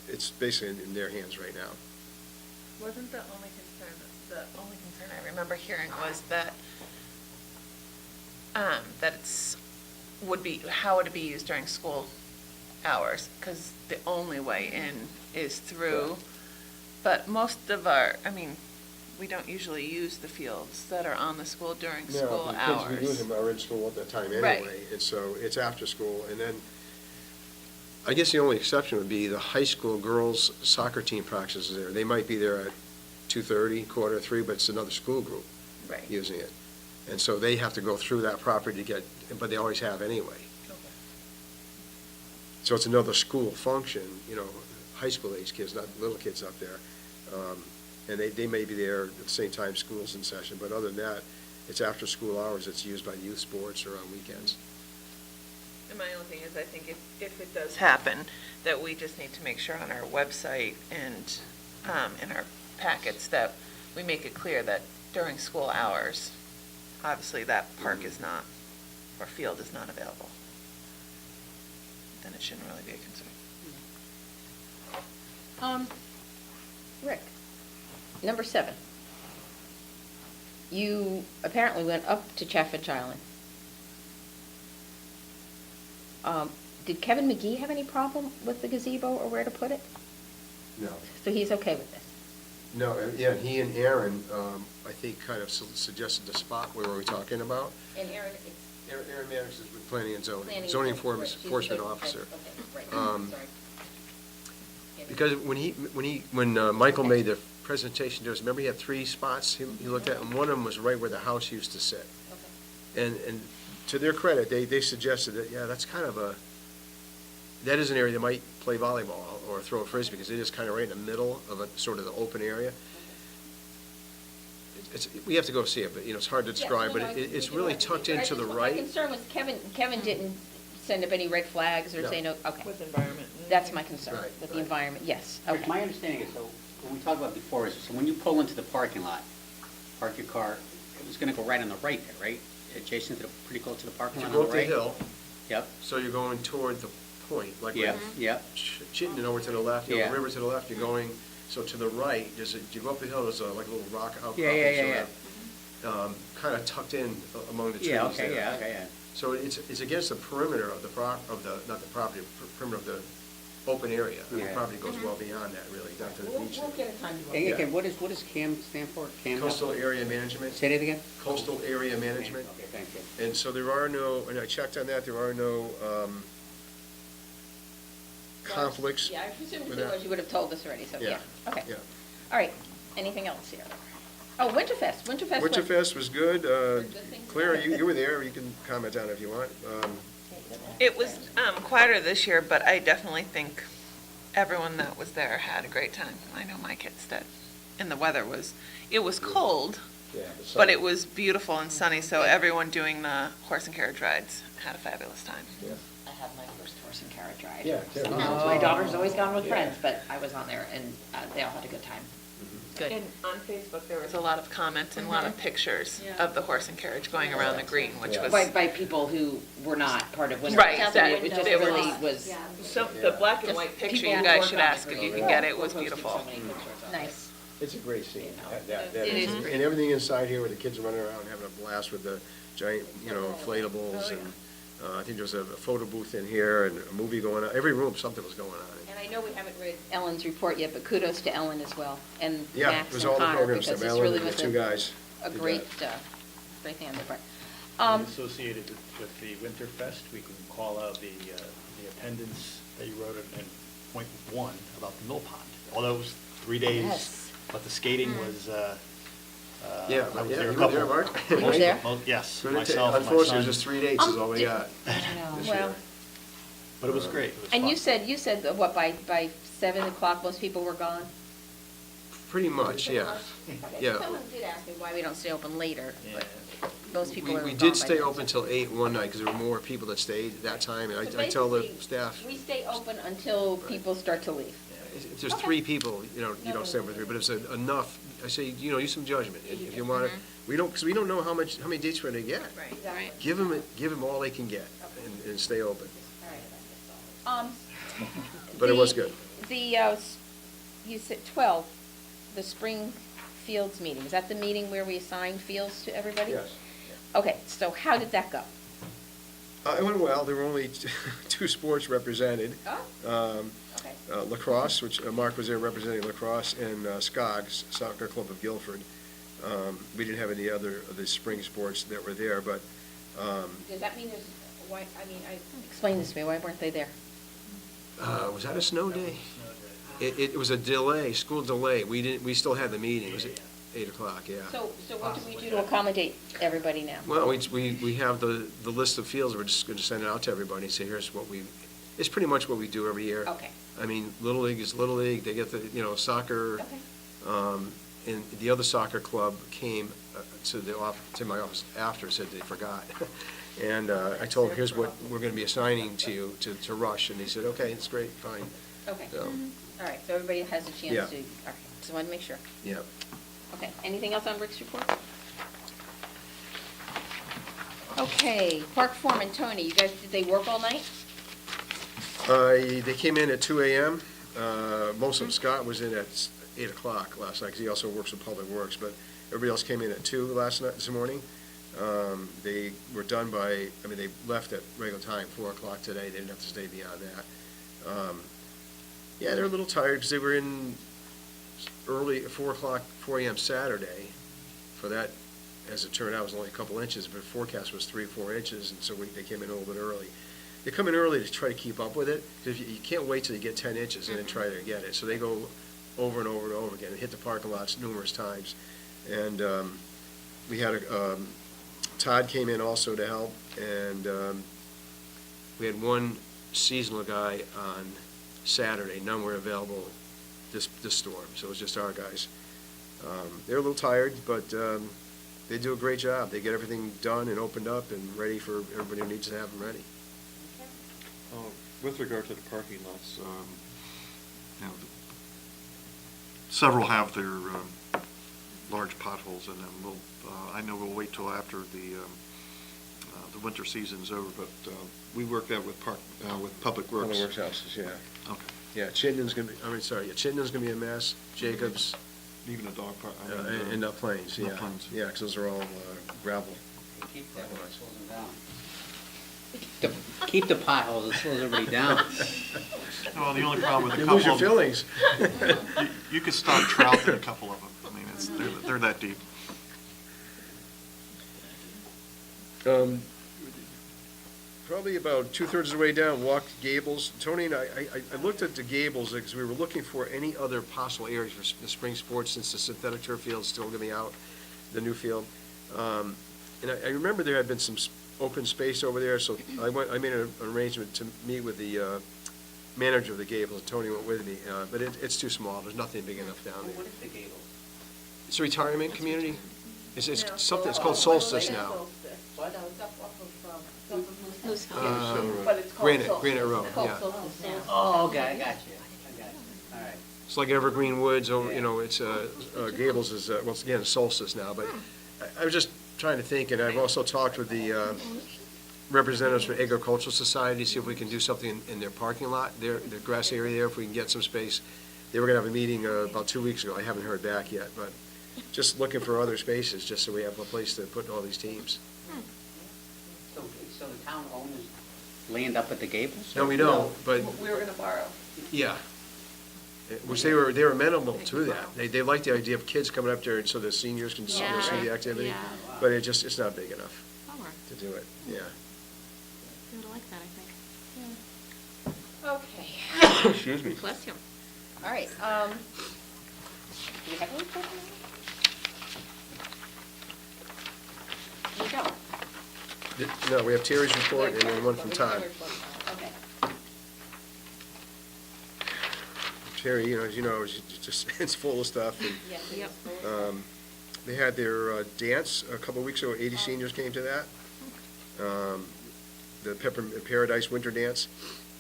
it's basically in their hands right now. Wasn't the only concern I remember hearing was that, that how would it be used during school hours? Because the only way in is through, but most of we don't usually use the fields that are on the school during school hours. We use them are in school at that time anyway, and so it's after school. And then, I guess the only exception would be the high school girls soccer team practices there. They might be there at 2:30, 2:45, but it's another school group using it. And so they have to go through that property to get, but they always have anyway. So it's another school function, high school age kids, not little kids up there. And they may be there at the same time school's in session, but other than that, it's after school hours, it's used by youth sports or on weekends. And my only thing is, I think if it does happen, that we just need to make sure on our website and in our packets that we make it clear that during school hours, obviously that park is not, or field is not available. Then it shouldn't really be a concern. Rick, number 7. You apparently went up to Chaffinch Island. Did Kevin McGee have any problem with the gazebo or where to put it? No. So he's okay with this? No, yeah, he and Aaron, I think, kind of suggested the spot where we're talking about. And Aaron, Aaron manages with planning and zoning, Planning zoning and zoning, right, she's enforcement okay, officer. okay, right, Um, sorry. Because when Michael made the presentation to us, remember he had 3 spots he looked at, and one of them was right where the house used to sit. And to their credit, they suggested that, yeah, that's kind of that is an area that might play volleyball or throw a frisbee, because it is kind of right in the middle of a sort of the open area. We have to go see it, but, it's hard to describe, but it's really tucked into the My right. concern was Kevin didn't send up any red flags or No. say no, okay. With environment. That's my concern, Right, with the right. environment, yes, Rick, okay. my understanding is, so, what we talked about before is, so when you pull into the parking lot, park your car, it was gonna go right on the right there, right? Adjacent to, pretty close to the parking You lot go on up the the right? hill, Yep, so you're going toward the point, like yep, with yep. Chittenden over to the left, Yeah. the river to the left, you're going, so to the right, you go up the hill, there's like a little rock outcropping. Yeah. Kind of tucked in among the trees Yeah, okay, there. yeah, okay, yeah. So it's against the perimeter of the not the property, perimeter of the open area. And the Yeah. property goes well beyond that, really, down to the beach. We'll get a time to. Hey, Yeah. okay, what does CAM stand for? CAM? Coastal Area Management. Say that again? Coastal Area Management. Okay, thank you. And so there are no, and I checked on that, there are no conflicts. Yeah, I presumed if with there that. was, you would have told us already, so, yeah, okay. Yeah. All right, anything else here? Oh, Winterfest went. Winterfest was good. Claire, you were there, you can comment on it if you want. It was quieter this year, but I definitely think everyone that was there had a great time. I know my kids did. And the weather it was cold, but it was beautiful and sunny, so everyone doing the horse and carriage rides had a fabulous time. I had my first horse and carriage ride. Yeah, yeah. My daughter's always gone with Yeah. friends, but I was on there and they all had a good time. Good. And on Facebook, there was a lot of comments and a lot of pictures Yeah. of the horse and carriage going around the green, which was. By people who were not part of Winter Right, Fest, that- it just it was- really was. So the black and white picture, you guys should ask if you can get it, was beautiful. Nice. It's a great scene. That It is and great. everything inside here with the kids running around having a blast with the giant, inflatables. And I think there was a photo booth in here and a movie going on. Every room, something was going on. And I know we haven't read Ellen's report yet, but kudos to Ellen as well, and Yeah, Max it was and all the Connor, programs because that this Ellen really and the was 2 guys a did great, that. great thing on their part. Associated with the Winterfest, we can call out the attendance that you wrote in point 1 about the mill pond. Although it was 3 days, Yes. but the skating was, Yeah, I was yeah, there a you were there, couple. Mark? You were there? Yes, Couldn't it take- myself, my Unfortunately, it son. was just 3 dates is all we got. this Well, year. But it was great. It was and fun. you said, that what, by 7 o'clock, most people were gone? Pretty much, yeah. Yeah. Someone did ask me why we don't stay open later, but most people are gone We by did stay then. open till 8 one night because there were more people that stayed that time. And So I tell the basically, staff, We stay open until people start to leave. if there's 3 people, you don't stay with 3, but if it's enough, I say, use some judgment. If you want to, because we don't know how many dates we're going to get. Right. Give them all they can get and stay open. But it was good. You said 12, the spring fields meeting, is that the meeting where we assign fields to everybody? Yes. Okay, so how did that go? It went well. There were only 2 sports represented. Oh, okay. Lacrosse, which Mark was there representing lacrosse, and SCOG, Soccer Club of Guilford. We didn't have any other of the spring sports that were there, but Does that mean explain this to me, why weren't they there? was that a snow day? It was a delay, school delay. We still had the meeting. It was at 8 o'clock, yeah. So what do we do to accommodate everybody now? Well, we have the list of fields. We're just going to send it out to everybody and say, here's what it's pretty much what we do every year. Okay. I mean, Little League is Little League. They get the, soccer. Okay. And the other soccer club came to my office after, said they forgot. And I told them, here's what we're going to be assigning to you to rush. And they said, okay, it's great, fine. Okay. So, All right, so everybody has a chance Yeah. to, okay, just wanted to make sure. yeah. Okay, anything else on Rick's report? Okay, Park Foreman, Tony, you guys, did they work all night? They came in at 2 a.m. Most of them, Scott was in at 8 o'clock last night, because he also works in Public Works, but everybody else came in at 2 this morning. They were done by, they left at regular time, 4 o'clock today. They didn't have to stay beyond that. Yeah, they're a little tired, because they were in early, 4 a.m. Saturday. For that, as it turned out, it was only a couple inches, but the forecast was 3 or 4 inches, and so they came in a little bit early. They come in early to try to keep up with it, because you can't wait till you get 10 inches and then try to get it. So they go over and over and over again and hit the parking lots numerous times. And we had Todd came in also to help, and we had one seasonal guy on Saturday. None were available this storm, so it was just our guys. They're a little tired, but they do a great job. They get everything done and opened up and ready for everybody who needs to have them ready. With regard to the parking lots, several have their large potholes in them. I know we'll wait till after the winter season's over, but we work that with Public Works. Public Works houses, yeah. Okay. Yeah, Chittenden's gonna be, Chittenden's gonna be a mess. Jacobs. Even the dog park. And Nut Plains, yeah. Nut Plains. Yeah, because those are all gravel. Keep that, it slows them down. Keep the potholes, it slows everybody down. Well, the only problem with a You couple lose your of feelings. you could stop trout in a couple of them. They're that deep. Probably about 2/3 of the way down, walked Gables. Tony and I looked at the Gables because we were looking for any other possible areas for the spring sports, since the synthetic turf field's still going to be out, the new field. And I remember there had been some open space over there, so I made an arrangement to meet with the manager of the Gables. Tony went with me, but it's too small. There's nothing big enough down there. What is the Gables? It's a retirement community. It's something. It's called Solstice now. What? No, it's up off of Moose Hill. But it's called Granite Road, yeah. Oh, okay, I got you. All right. It's like Evergreen Woods, or, it's, Gables is, once again, Solstice now, but I was just trying to think, and I've also talked with the representatives from Agricultural Society, see if we can do something in their parking lot, their grass area there, if we can get some space. They were gonna have a meeting about 2 weeks ago. I haven't heard back yet, but just looking for other spaces, just so we have a place to put all these teams. So the town owns land up at the Gables? No, we don't, but, We were gonna borrow. yeah. Which they were amenable to that. They like the idea of kids coming up there so the seniors can see the activity. Yeah. But it's not big enough Bummer. to do it, yeah. They would like that, I think. Okay. Excuse me. Bless you. All right, do we have a report now? We don't. No, we have Terry's report and then one from Todd. Okay. Terry, as you know, it's full of stuff. And, Yep. they had their dance a couple of weeks ago. 80 seniors came to that. The Peppermint Paradise Winter Dance.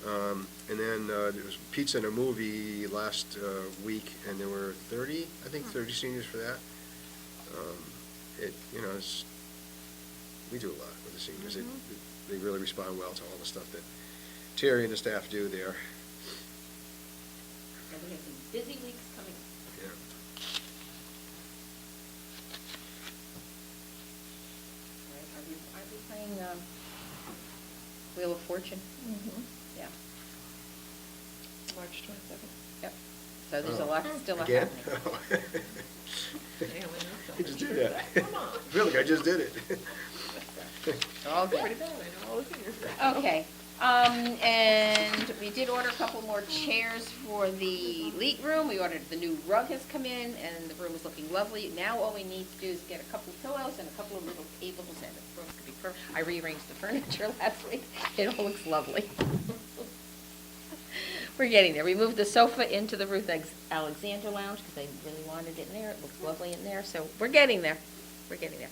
And then there was pizza and a movie last week, and there were 30 seniors for that. We do a lot with the seniors. They really respond well to all the stuff that Terry and the staff do there. And we have some busy weeks coming. Yeah. All right, are we playing Wheel of Fortune? Mm-hmm. Yeah. March 27th. Yep. So there's a lot still Again? happening. I just did that. I feel like I just did it. All good. Pretty bad, I know, all the fingers. Okay, and we did order a couple more chairs for the elite room. We ordered, the new rug has come in, and the room is looking lovely. Now all we need to do is get a couple of pillows and a couple of little tables, and the room's gonna be perfect. I rearranged the furniture last week. It all looks lovely. We're getting there. We moved the sofa into the Ruth Alexander Lounge because they really wanted it in there. It looks lovely in there, so we're getting there. We're getting there.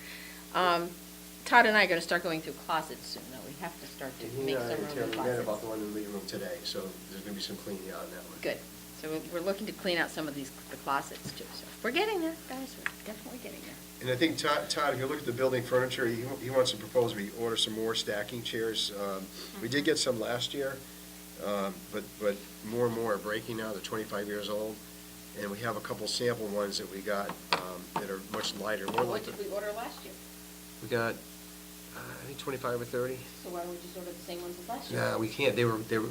Todd and I are going to start going through closets soon, though. We have to start to make some room in We read closets. about the one in the living room today, so there's going to be some cleaning out in that one. Good. So we're looking to clean out some of the closets, too. So we're getting there, guys. We're definitely getting there. And I think, Todd, if you look at the building furniture, he wants to propose we order some more stacking chairs. We did get some last year, but more and more are breaking now. They're 25 years old. And we have a couple sample ones that we got that are much lighter. More What like did we order last year? we got, I think 25 or 30. So why don't we just order the same ones as last year? No, we can't.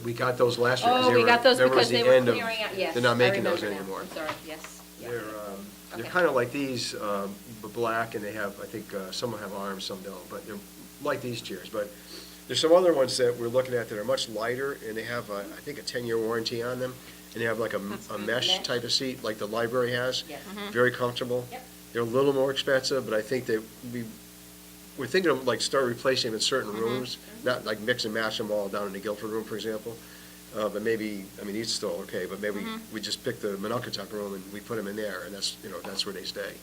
We got those last year. 'cause Oh, they we were- got those that was because the they were end of- clearing out, yes. They're not I making those remember now. anymore. I'm sorry, yes. Yeah. They're Okay. kind of like these, but black, and they have, I think, some have arms, some don't, but they're like these chairs. But there's some other ones that we're looking at that are much lighter, and they have, I think, a 10-year warranty on them, and they have like a mesh type of seat, like the library has. Yes. Very comfortable. Yep. They're a little more expensive, but I think that we're thinking of like start replacing them in certain rooms, not like mix and match them all down in the Guilford room, for example. But maybe, I mean, these still okay, but maybe we just pick the Mononkatuk room and we put them in there, and that's, that's where they stay.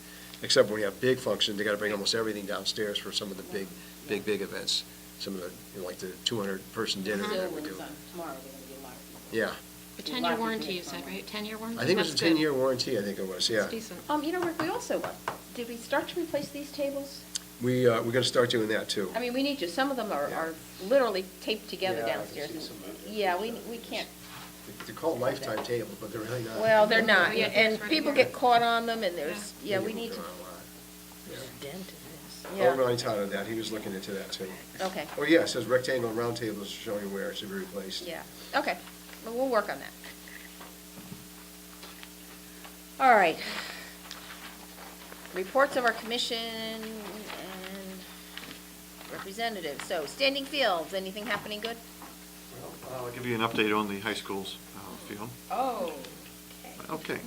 Except when we have big functions, they gotta bring almost everything downstairs for some of the big events. Some of the, like the 200-person dinner that we do. Tomorrow, they're going to be a lot of people. Yeah. A 10-year warranty, you said, right? 10-year warranty? I think it was a That's good. 10-year warranty, I think it was, yeah. That's decent. Rick, we also, did we start to replace these tables? We're gonna start doing that too. I mean, we need to. Some of them are literally taped together Yeah, I downstairs. can see some of it. Yeah, we can't. They're called lifetime tables, but they're really not. Well, they're not, Yeah, and it's right people here. get caught on them, and there's, we need to. I'll Yeah. remind Todd of that, he was looking into that too. Okay. Oh, yeah, it says rectangle and round tables showing where it should be replaced. Yeah, okay, well, we'll work on that. All right. Reports of our commission and representatives. So, standing fields, anything happening good? I'll give you an update on the high school's field. Oh. Okay.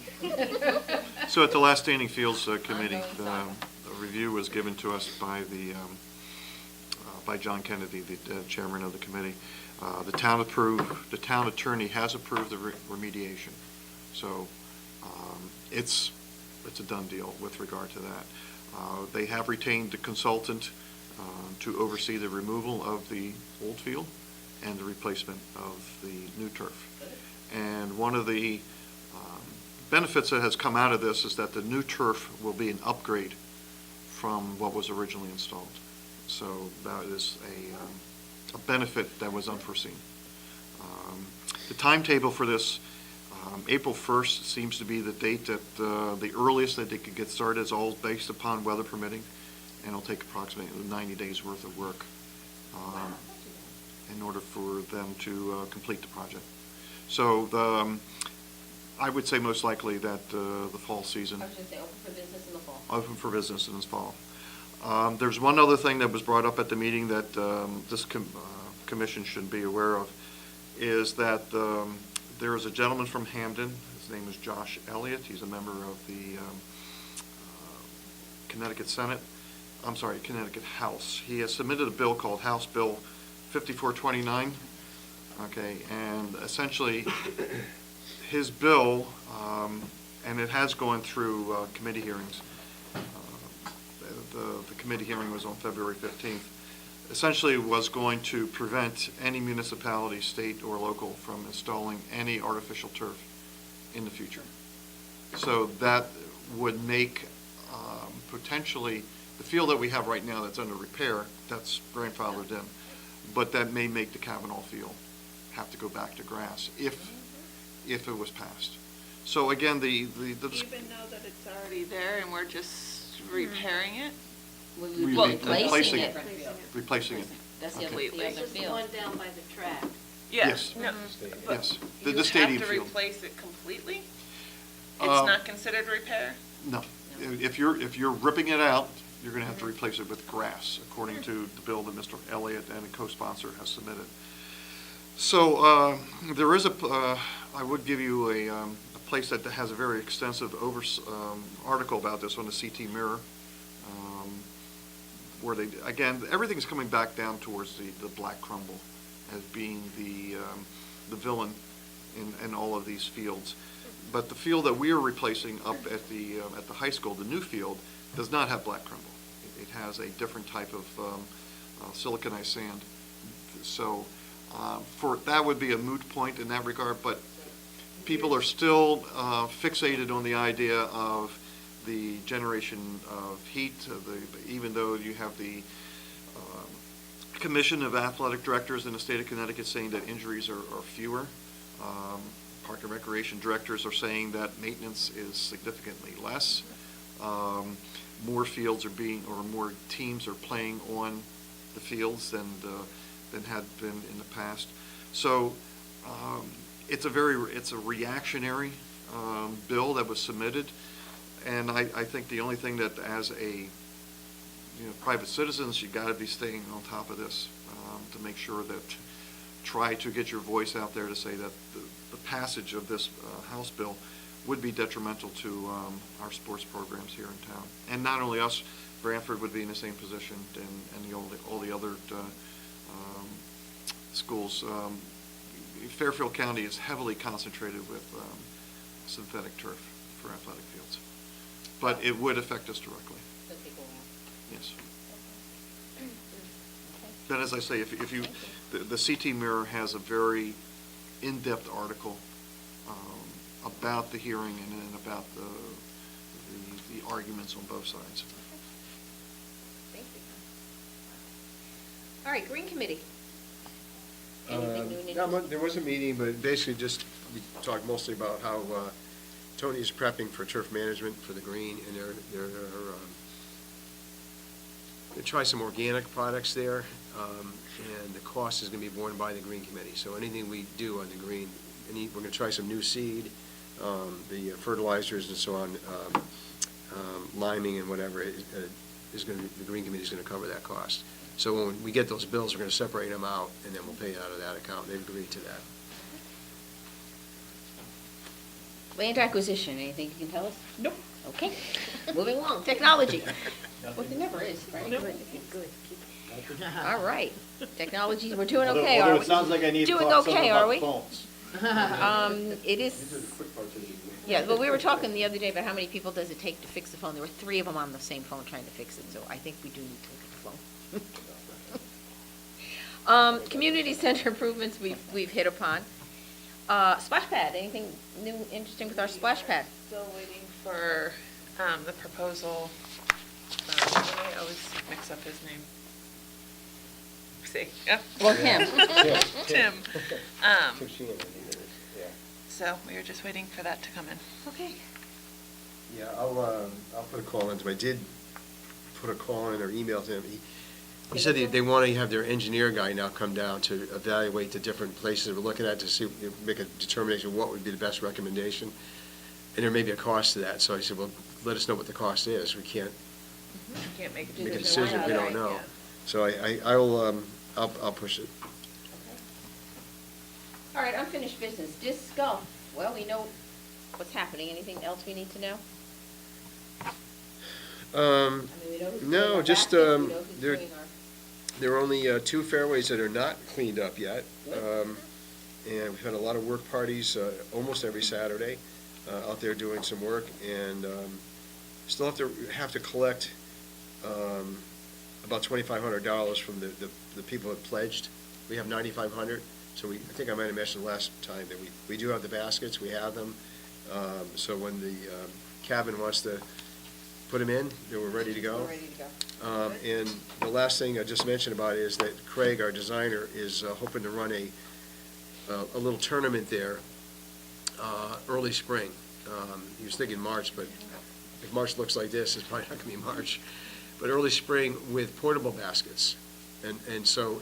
So at the last Standing Fields Committee, the review was given to us by by John Kennedy, the chairman of the committee. The town attorney has approved the remediation. So it's a done deal with regard to that. They have retained a consultant to oversee the removal of the old field and the replacement of the new turf. And one of the benefits that has come out of this is that the new turf will be an upgrade from what was originally installed. So that is a benefit that was unforeseen. The timetable for this, April 1st seems to be the date that the earliest that they could get started. Is all based upon weather permitting, and it'll take approximately 90 days worth of work in order for them to complete the project. So I would say most likely that the fall season. I was going to say, open for business in the fall. Open for business in the fall. There's one other thing that was brought up at the meeting that this commission should be aware of, is that there is a gentleman from Hamden. His name is Josh Elliott. He's a member of the Connecticut House. He has submitted a bill called House Bill 5429. Okay, and essentially his bill, and it has gone through committee hearings. The committee hearing was on February 15th. Essentially was going to prevent any municipality, state or local, from installing any artificial turf in the future. So that would make potentially the field that we have right now that's under repair, that's grandfathered in, but that may make the Kavanaugh field have to go back to grass if it was passed. So again, Even though that it's already there and we're just repairing it? Replacing it. That's the other Completely. field. This is the one down by the track. Yes. No, but Yes, you the stadium have to field. replace it completely? It's Um, not considered repair? No. If you're ripping it out, you're going to have to replace it with grass, according to the bill that Mr. Elliott and a co-sponsor has submitted. So there is I would give you a place that has a very extensive article about this on the CT Mirror, where again, everything's coming back down towards the black crumble as being the villain in all of these fields. But the field that we are replacing up at the high school, the new field, does not have black crumble. It has a different type of siliconized sand. So that would be a moot point in that regard, but people are still fixated on the idea of the generation of heat, even though you have the Commission of Athletic Directors in the state of Connecticut saying that injuries are fewer. Park and Recreation directors are saying that maintenance is significantly less. More fields are more teams are playing on the fields than had been in the past. So it's a reactionary bill that was submitted, and I think the only thing that as a private citizens, you got to be staying on top of this to make sure that try to get your voice out there to say that the passage of this House bill would be detrimental to our sports programs here in town. And not only us, Branford would be in the same position, and all the other schools. Fairfield County is heavily concentrated with synthetic turf for athletic fields. But it would affect us directly. Yes. Then, as I say, if you, the CT Mirror has a very in-depth article about the hearing and about the arguments on both sides. Thank you. All right, Green Committee. Anything new and interesting? There was a meeting, but basically just, we talked mostly about how Tony's prepping for turf management for the green, and they're try some organic products there, and the cost is going to be borne by the Green Committee. So anything we do on the green, we're going to try some new seed, the fertilizers and so on, liming and whatever is going to, the Green Committee is going to cover that cost. So when we get those bills, we're going to separate them out, and then we'll pay it out of that account. They've agreed to that. Land acquisition, anything you can tell us? Nope. Okay, moving along. Technology. Well, it never is, right? Good. All right. Technology, we're doing okay, are we? Although it sounds like I need to doing talk some okay, about are we? phones. It is. Yeah, but we were talking the other day about how many people does it take to fix the phone. There were 3 of them on the same phone trying to fix it, so I think we do need to look at the phone. Community center improvements we've hit upon. Splash pad, anything new, interesting with our splash pad? Still waiting for the proposal. I always mix up his name. See? Yep. Well, Tim. Tim. So we were just waiting for that to come in. Okay. Yeah, I'll put a call into him. I did put a call in or email to him. He said they want to have their engineer guy now come down to evaluate the different places we're looking at to see, make a determination of what would be the best recommendation. And there may be a cost to that. So I said, well, let us know what the cost is. We can't You can't make make a decision if we don't know. Yeah. So I'll push it. All right, unfinished business. Disc golf. Well, we know what's happening. Anything else we need to know? We know who's doing our just baskets, we know who's there doing are only 2 fairways that are not cleaned up yet. And we've had a lot of work parties almost every Saturday out there doing some work, and still have to collect about $2,500 from the people that pledged. We have $9,500. So I think I might have mentioned last time that we do have the baskets, we have them. So when the cabin wants to put them in, they were ready to go. We're ready to go. And the last thing I just mentioned about is that Craig, our designer, is hoping to run a little tournament there early spring. He was thinking March, but if March looks like this, it's probably not going to be March. But early spring with portable baskets. And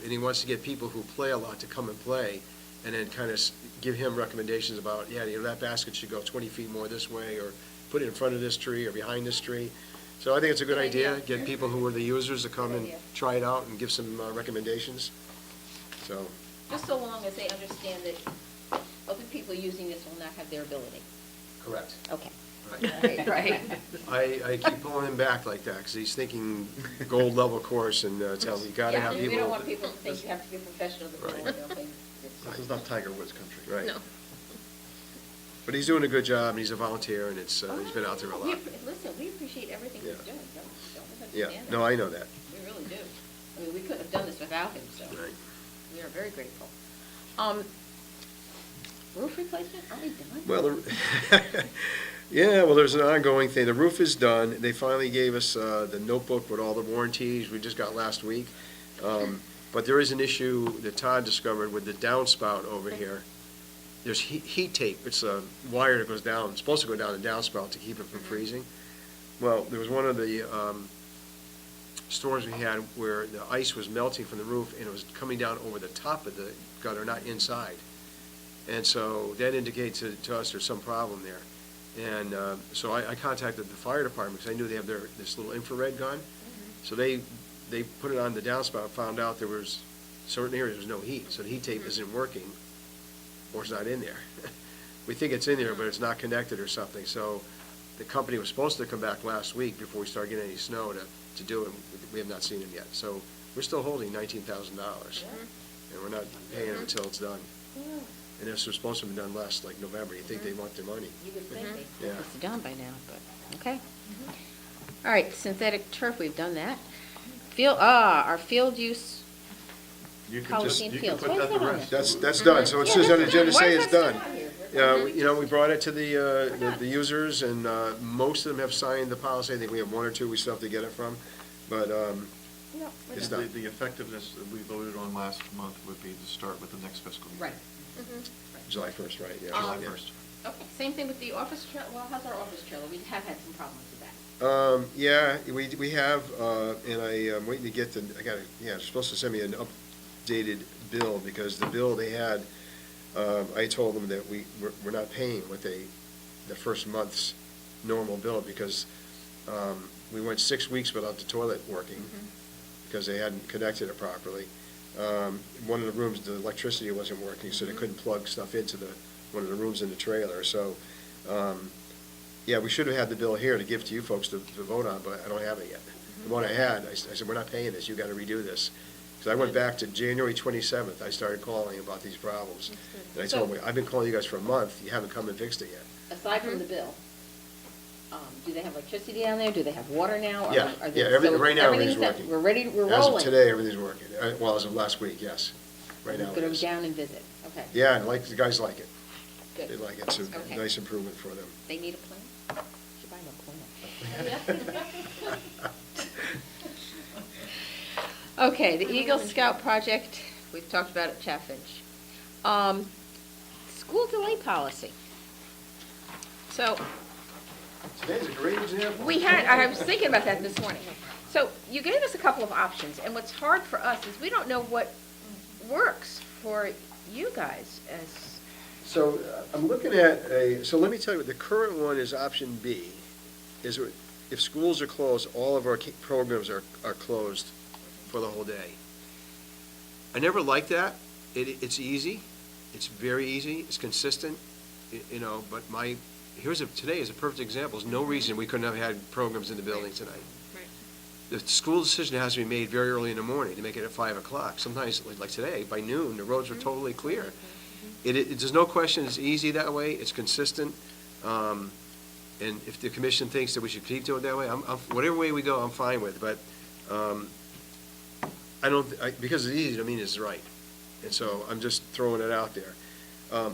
he wants to get people who play a lot to come and play, and then kind of give him recommendations about, that basket should go 20 feet more this way, or put it in front of this tree or behind this tree. So I think it's a good idea. Get people who are the users to come and try it out and give some recommendations. So. Just so long as they understand that other people using this will not have their ability. Correct. Okay. Right. I keep pulling him back like that, because he's thinking gold level course, and tell him you got to have people. We don't want people to think you have to be a professional to play. This is not Tiger Woods country. Right. No. But he's doing a good job, and he's a volunteer, and it's, he's been out there a lot. Listen, we appreciate everything he's Yeah. doing, don't Yeah, misunderstand no, I know that. We really do. I mean, we couldn't have done this without him, so Right. we are very grateful. Roof replacement, are we done? Well, yeah, well, there's an ongoing thing. The roof is done. They finally gave us the notebook with all the warranties we just got last week. But there is an issue that Todd discovered with the downspout over here. There's heat tape. It's a wire that goes down, it's supposed to go down the downspout to keep it from freezing. Well, there was one of the storms we had where the ice was melting from the roof and it was coming down over the top of the gutter, not inside. And so that indicates to us there's some problem there. And so I contacted the fire department because I knew they have this little infrared gun. So they put it on the downspout, found out there was certain areas there was no heat, so the heat tape isn't working, or it's not in there. We think it's in there, but it's not connected or something. So the company was supposed to come back last week before we started getting any snow to do it. We have not seen them yet. So we're still holding $19,000, and we're not paying them until it's done. And this was supposed to have been done last, like November. You think they want their money? You would think Yeah. it's done by now, but, okay. All right, synthetic turf, we've done that. Our field use You can just, policy and you can fields. put Why is that to that on rest. there? That's done. So it says on the agenda, Why say is it's that done. still on here? Yeah, we brought it to the users, and most of them have signed the policy. I think we have one or two we still have to get it from, but it's The done. the effectiveness that we voted on last month would be to start with the next fiscal year. Right. July 1st, right? Yeah. July Yeah. 1st. Okay, same thing with the office trailer. Well, how's our office trailer? We have had some problems with that. Yeah, we have, and I'm waiting to get they're supposed to send me an updated bill, because the bill they had, I told them that we're not paying what the first month's normal bill, because we went 6 weeks without the toilet working, because they hadn't connected it properly. One of the rooms, the electricity wasn't working, so they couldn't plug stuff into one of the rooms in the trailer, so, yeah, we should have had the bill here to give to you folks to vote on, but I don't have it yet. The one I had, I said, we're not paying this, you gotta redo this. Because I went back to January 27th, I started calling about these problems. And I told them, I've been calling you guys for a month, you haven't come and fixed it yet. Aside from the bill, do they have electricity down there? Do they have water now? Or Yeah, are they- yeah, so right now everything's set. working. We're ready, we're As rolling. of today, everything's working. Well, as of last week, yes. Right now We're it gonna go is. down and visit, okay. Yeah, and the guys like it. Good. They like it, it's a Okay. nice improvement for them. They need a plan? Should buy them a plan. Okay, the Eagle Scout project, we've talked about at Chaffinch. School delay policy. So, Today's a great example. I was thinking about that this morning. So, you gave us a couple of options, and what's hard for us is we don't know what works for you guys as, So I'm looking at so let me tell you, the current one is option B, is if schools are closed, all of our programs are closed for the whole day. I never liked that. It's easy, it's very easy, it's consistent, but today is a perfect example. There's no reason we couldn't have had programs in the building tonight. The school decision has to be made very early in the morning to make it at 5 o'clock. Sometimes, like today, by noon, the roads were totally clear. There's no question it's easy that way, it's consistent, and if the commission thinks that we should keep doing it that way, whatever way we go, I'm fine with, but because it's easy, I mean it's right, and so I'm just throwing it out there.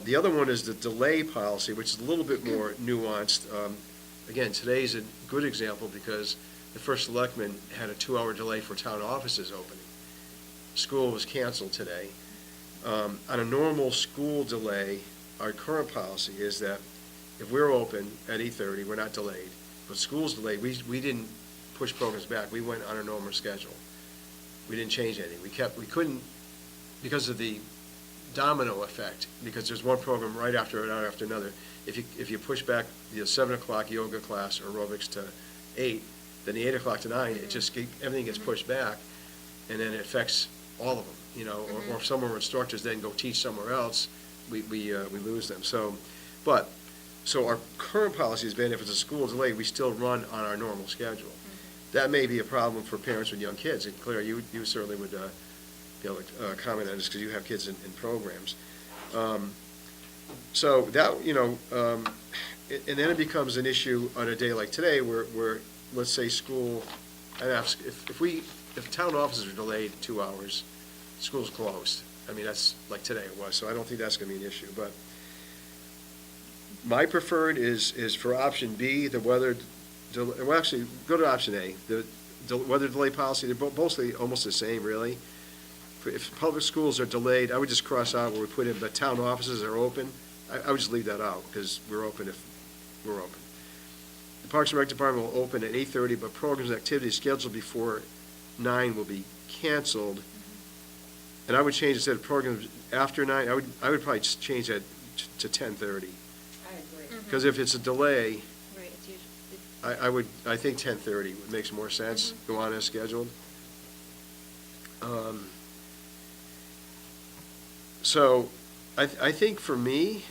The other one is the delay policy, which is a little bit more nuanced. Again, today's a good example because the first selectman had a 2-hour delay for town offices opening. School was canceled today. On a normal school delay, our current policy is that if we're open at 8:30, we're not delayed. But school's delayed, we didn't push programs back, we went on a normal schedule. We didn't change anything. We couldn't, because of the domino effect, because there's one program right after another. If you push back the 7 o'clock yoga class or aerobics to 8, then the 8 o'clock to 9, everything gets pushed back, and then it affects all of them. Or if some of our instructors then go teach somewhere else, we lose them. So our current policy has been, if it's a school delay, we still run on our normal schedule. That may be a problem for parents with young kids, and Claire, you certainly would be able to comment on this because you have kids in programs. So that, and then it becomes an issue on a day like today where, let's say school, I'd ask, if town offices are delayed 2 hours, school's closed. I mean, that's like today it was, so I don't think that's gonna be an issue, but my preferred is for option B, the weather, well, actually, go to option A, the weather delay policy, they're mostly almost the same, really. If public schools are delayed, I would just cross out where we put in, but town offices are open, I would just leave that out, because we're open if we're open. The Parks and Rec Department will open at 8:30, but programs and activities scheduled before 9 will be canceled. And I would change, instead of programs after 9, I would probably just change that to 10:30. I agree. Because if it's a delay, Right, it's usually, I think 10:30 makes more sense, go on as scheduled. So, I think for me,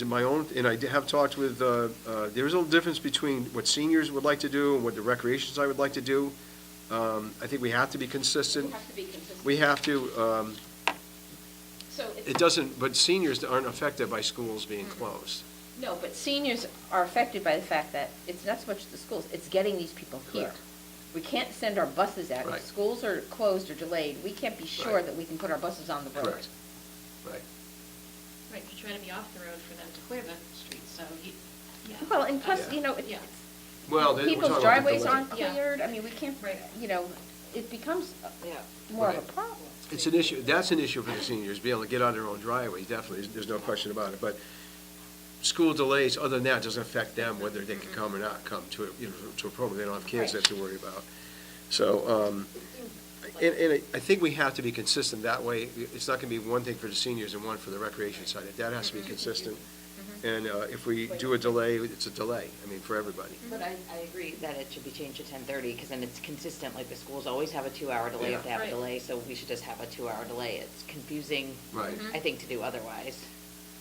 my own, and I have talked with, there's a little difference between what seniors would like to do and what the recreation side would like to do. I think we have to be consistent. We have to be consistent. We have to, So it doesn't, but seniors aren't affected by schools being closed. No, but seniors are affected by the fact that it's not so much the schools, it's getting these people here. Correct. We can't send our buses out. Right. If schools are closed or delayed, we can't be sure Right. that we can put our buses on the road. Correct. Right. right, you're trying to be off the road for them to clear the streets, so you, yeah. Well, and plus, Yeah. you know, it's, Yeah. Well, we're people's talking about the driveways delay. aren't Yeah. cleared, I mean, we can't, you know, it becomes more of a Right. problem. It's an issue, that's an issue for the seniors, being able to get on their own driveways, definitely, there's no question about it. But school delays, other than that, doesn't affect them whether they can come or not come to a program. They don't have kids they have to worry about. So, and I think we have to be consistent that way. It's not gonna be one thing for the seniors and one for the recreation side. That has to be consistent. And if we do a delay, it's a delay, I mean, for everybody. But I agree that it should be changed to 10:30, because then it's consistent, like the schools always have a 2-hour delay if they have a Right. delay, so we should just have a 2-hour delay. It's confusing, Right. I think, to do otherwise.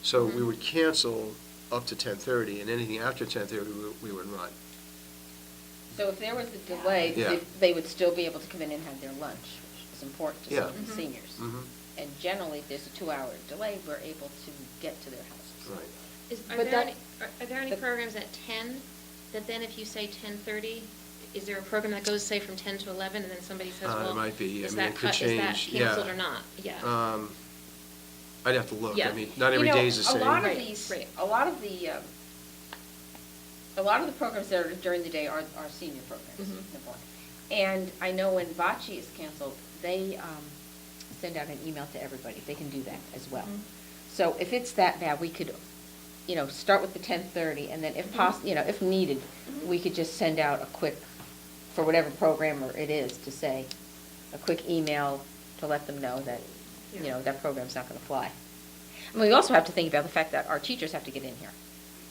So we would cancel up to 10:30, and anything after 10:30, we would run. So if there was a delay, Yeah. they would still be able to come in and have their lunch, which is important to some of the Yeah. seniors. Mhm. And generally, if there's a 2-hour delay, we're able to get to their houses. Right. Are But there that- any, are there any the- programs at 10, that then if you say 10:30, is there a program that goes, say, from 10 to 11, and then somebody says, well, It might be, I is mean, that it could cut, is that change, canceled yeah. or not? Yeah. I'd have to look, Yeah. I mean, not every day is the same. A lot of Right, these, right. a lot of the programs that are during the day are senior programs. Mhm. number one. And I know when Bocce is canceled, they send out an email to everybody. They can do that as well. Mhm. So if it's that bad, we could, start with the 10:30, and then if if needed, we could just send out a quick, for whatever program it is, to say, a quick email to let them know that, that program's not gonna fly. And we also have to think about the fact that our teachers have to get in here.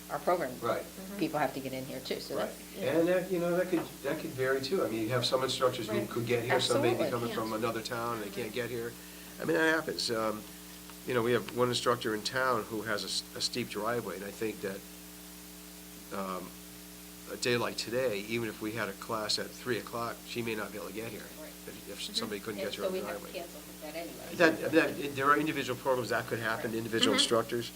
Our program Right. people have to get in here too, so Right, that's. and that could vary too. I mean, you have some instructors who Right. could get here, some may be Absolutely. coming from another town and they can't get here. I mean, that happens. We have one instructor in town who has a steep driveway, and I think that a day like today, even if we had a class at 3:00, she may not be able to get here if somebody couldn't get to her And so we have driveway. to cancel that anyway. There are individual programs that could happen, individual instructors.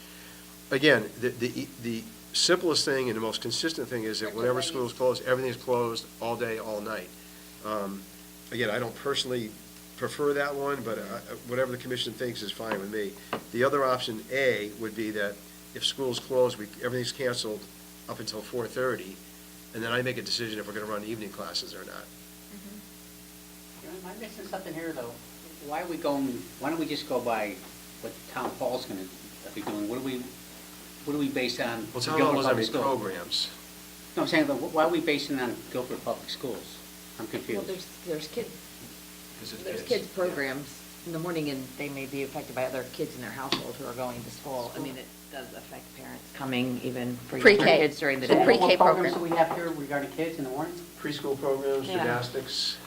Again, the simplest thing and the most consistent thing is that whenever school is closed, everything's closed all day, all night. Again, I don't personally prefer that one, but whatever the commission thinks is fine with me. The other option, A, would be that if school's closed, everything's canceled up until 4:30, and then I make a decision if we're gonna run evening classes or not. Am I missing something here, though? Why don't we just go by what town hall's gonna be doing? What do we base on? Well, town hall Guilford doesn't have any Public Schools? programs. No, I'm saying, but why are we basing it on Guilford Public Schools? I'm confused. Well, there's kids, Because it's there's kids programs in the morning, and they may be affected by other kids in their household who are going to school. I mean, it does affect parents coming even for younger Pre-K. kids during the So day. pre-K What programs program. do we have here regarding kids in the morning? Preschool programs, Yeah. gymnastics,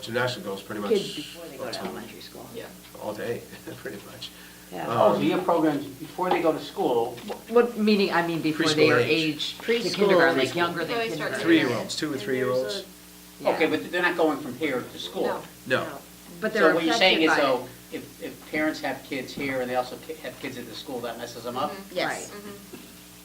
gymnastics goes pretty much. Kids before they go to elementary school. Yeah, all day, pretty much. Yeah. Oh, so you have programs before they go to school? What, meaning, I mean, before they Preschool are age. age to Preschool. kindergarten, like Preschool. younger than Before they start kindergarten. 3-year-olds, 2 or 3-year-olds. Yeah. Okay, but they're not going from here to school? No. No. But So they're what you're saying affected is, by it. though, if parents have kids here and they also have kids at the school, that messes them up? Yes.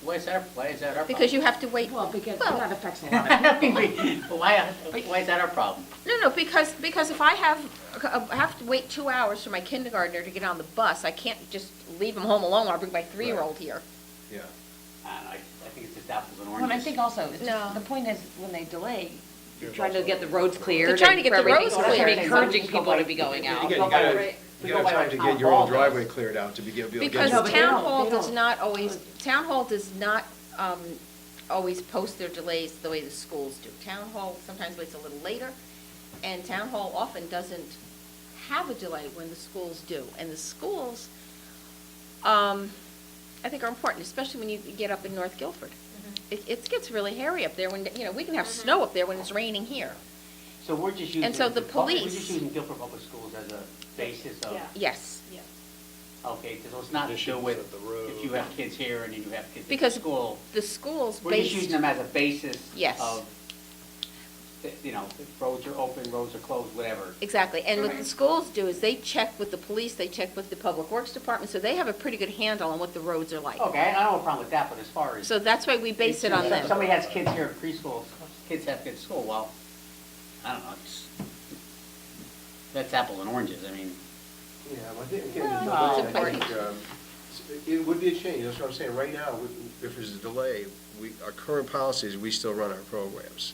Why is that our problem? Because you have to wait. Well, because Well- that affects a lot of people. Why is that our problem? No, because if I have to wait 2 hours for my kindergartner to get on the bus, I can't just leave him home alone, or I'll bring my 3-year-old here. Yeah. I think it's just apples and oranges. Well, I think also, it's No. just, the point is, when they delay, you're trying to get the roads cleared. They're trying to get and the roads everything. So cleared. they're encouraging people to be going out. Again, you gotta, you gotta have time to get your own driveway cleared out to be able to get. Because No, but they town don't- hall they does don't. not always, town hall does not always post their delays the way the schools do. Town hall sometimes waits a little later, and town hall often doesn't have a delay when the schools do. And the schools, I think are important, especially when you get up in North Guilford. It gets really hairy up there when, we can have snow up there when it's raining here. So we're just using. And so the We're police- just using Guilford Public Schools as a basis of. Yeah. Yes. Yeah. Okay, so it's not to do with if you have kids here and you have kids at Because the school. the schools We're just based, using them as a basis. Yes. Of, if roads are open, roads are closed, whatever. exactly. And what the schools do is they check with the police, they check with the Public Works Department, so they have a pretty good handle on what the roads are like. Okay, I don't have a problem with that, but as far as. So that's why we base it on If them. somebody has kids here at preschool, kids have kids at school, well, I don't know, that's apples and oranges, I mean. Yeah, well, I think, again, Well, there's it's no, I think, important. it would be a change, that's what I'm saying, right now, if there's a delay, our current policy is we still run our programs.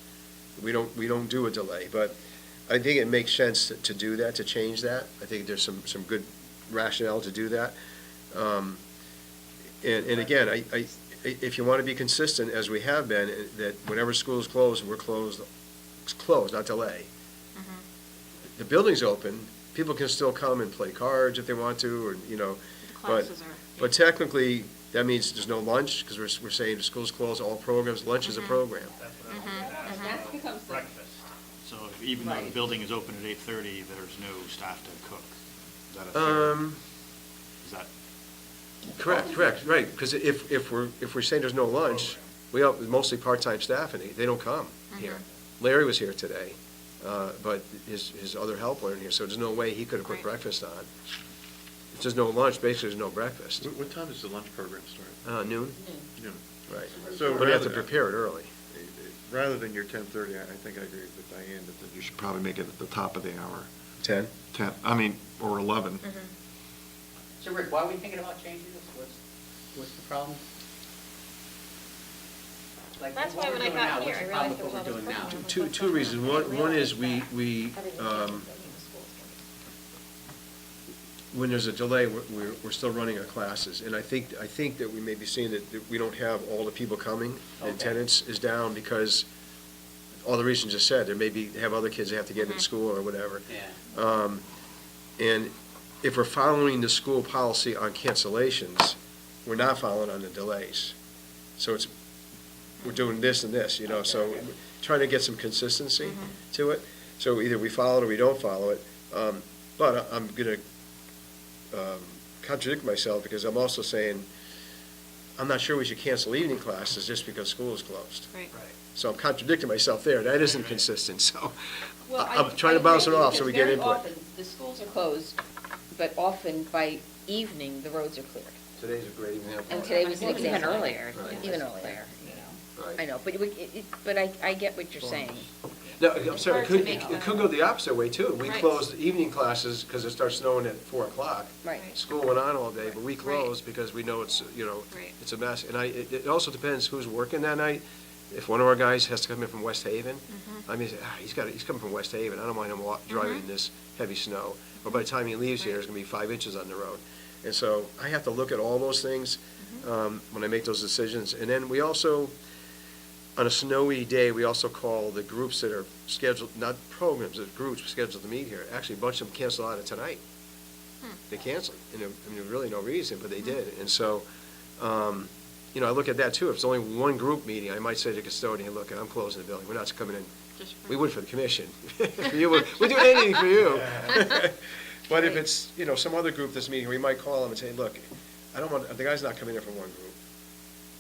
We don't do a delay, but I think it makes sense to do that, to change that. I think there's some good rationale to do that. And again, if you want to be consistent, as we have been, that whenever school's closed, we're closed, it's closed, not delay. The building's open, people can still come and play cards if they want to, or, but technically, that means there's no lunch, because we're saying the school's closed, all programs, lunch is a program. That becomes the. Breakfast. So even though the building is open at 8:30, there's no staff to cook. Is that a fair? Is that? Correct, right, because if we're saying there's no lunch, we have mostly part-time staff, and they don't come here. Larry was here today, but his other help weren't here, so there's no way he could have put breakfast on. If there's no lunch, basically there's no breakfast. What time does the lunch program start? Noon? Noon. Right. So But you have to rather- prepare it early. Rather than your 10:30, I think I agree with Diane that you should probably make it at the top of the hour. 10? 10, or 11. So Rick, why are we thinking about changing this? What's the problem? Like, That's what why we're when I doing got now, here, what's the I problem realized with there what was we're all doing this now? program. Two reasons. One is when there's a delay, we're still running our classes. And I think that we may be seeing that we don't have all the people coming. The Okay. attendance is down because all the reasons just said. There may have other kids that have to get into school or whatever. Yeah. And if we're following the school policy on cancellations, we're not following on the delays. So we're doing this and this, so trying to get some consistency to it. So either we follow it or we don't follow it. But I'm going to contradict myself because I'm also saying, I'm not sure we should cancel evening classes just because school is closed. Right. So I'm contradicting myself there. That isn't consistent, so Well, I'm trying to bounce it agree, off so we get because input. very often, the schools are closed, but often by evening, the roads are cleared. Today's a great example. And today was an Even example. earlier. Right. Even earlier. Right. I know, but I get what you're saying. No, I'm sorry, hard to make it could go the opposite way, too. We Right. closed evening classes because it starts snowing at 4 o'clock. Right. School went on all day, but we closed because we know it's, Right. it's a mess. And it also depends who's working that night. If one of our guys has to come in from West Haven, I mean, he's coming from West Haven, I don't mind him driving in this heavy snow. But by the time he leaves here, there's gonna be 5 inches on the road. And so I have to look at all those things when I make those decisions. And then we also, on a snowy day, we also call the groups that are scheduled, not programs, the groups scheduled to meet here. Actually, a bunch of them canceled out of tonight. They canceled, there's really no reason, but they did. And so, I look at that too. If it's only one group meeting, I might say to the custodian, look, I'm closing the building, we're not coming in. We would for the commission. For you, we'll do anything for you. But if it's, some other group that's meeting, we might call them and say, look, the guy's not coming in from one group.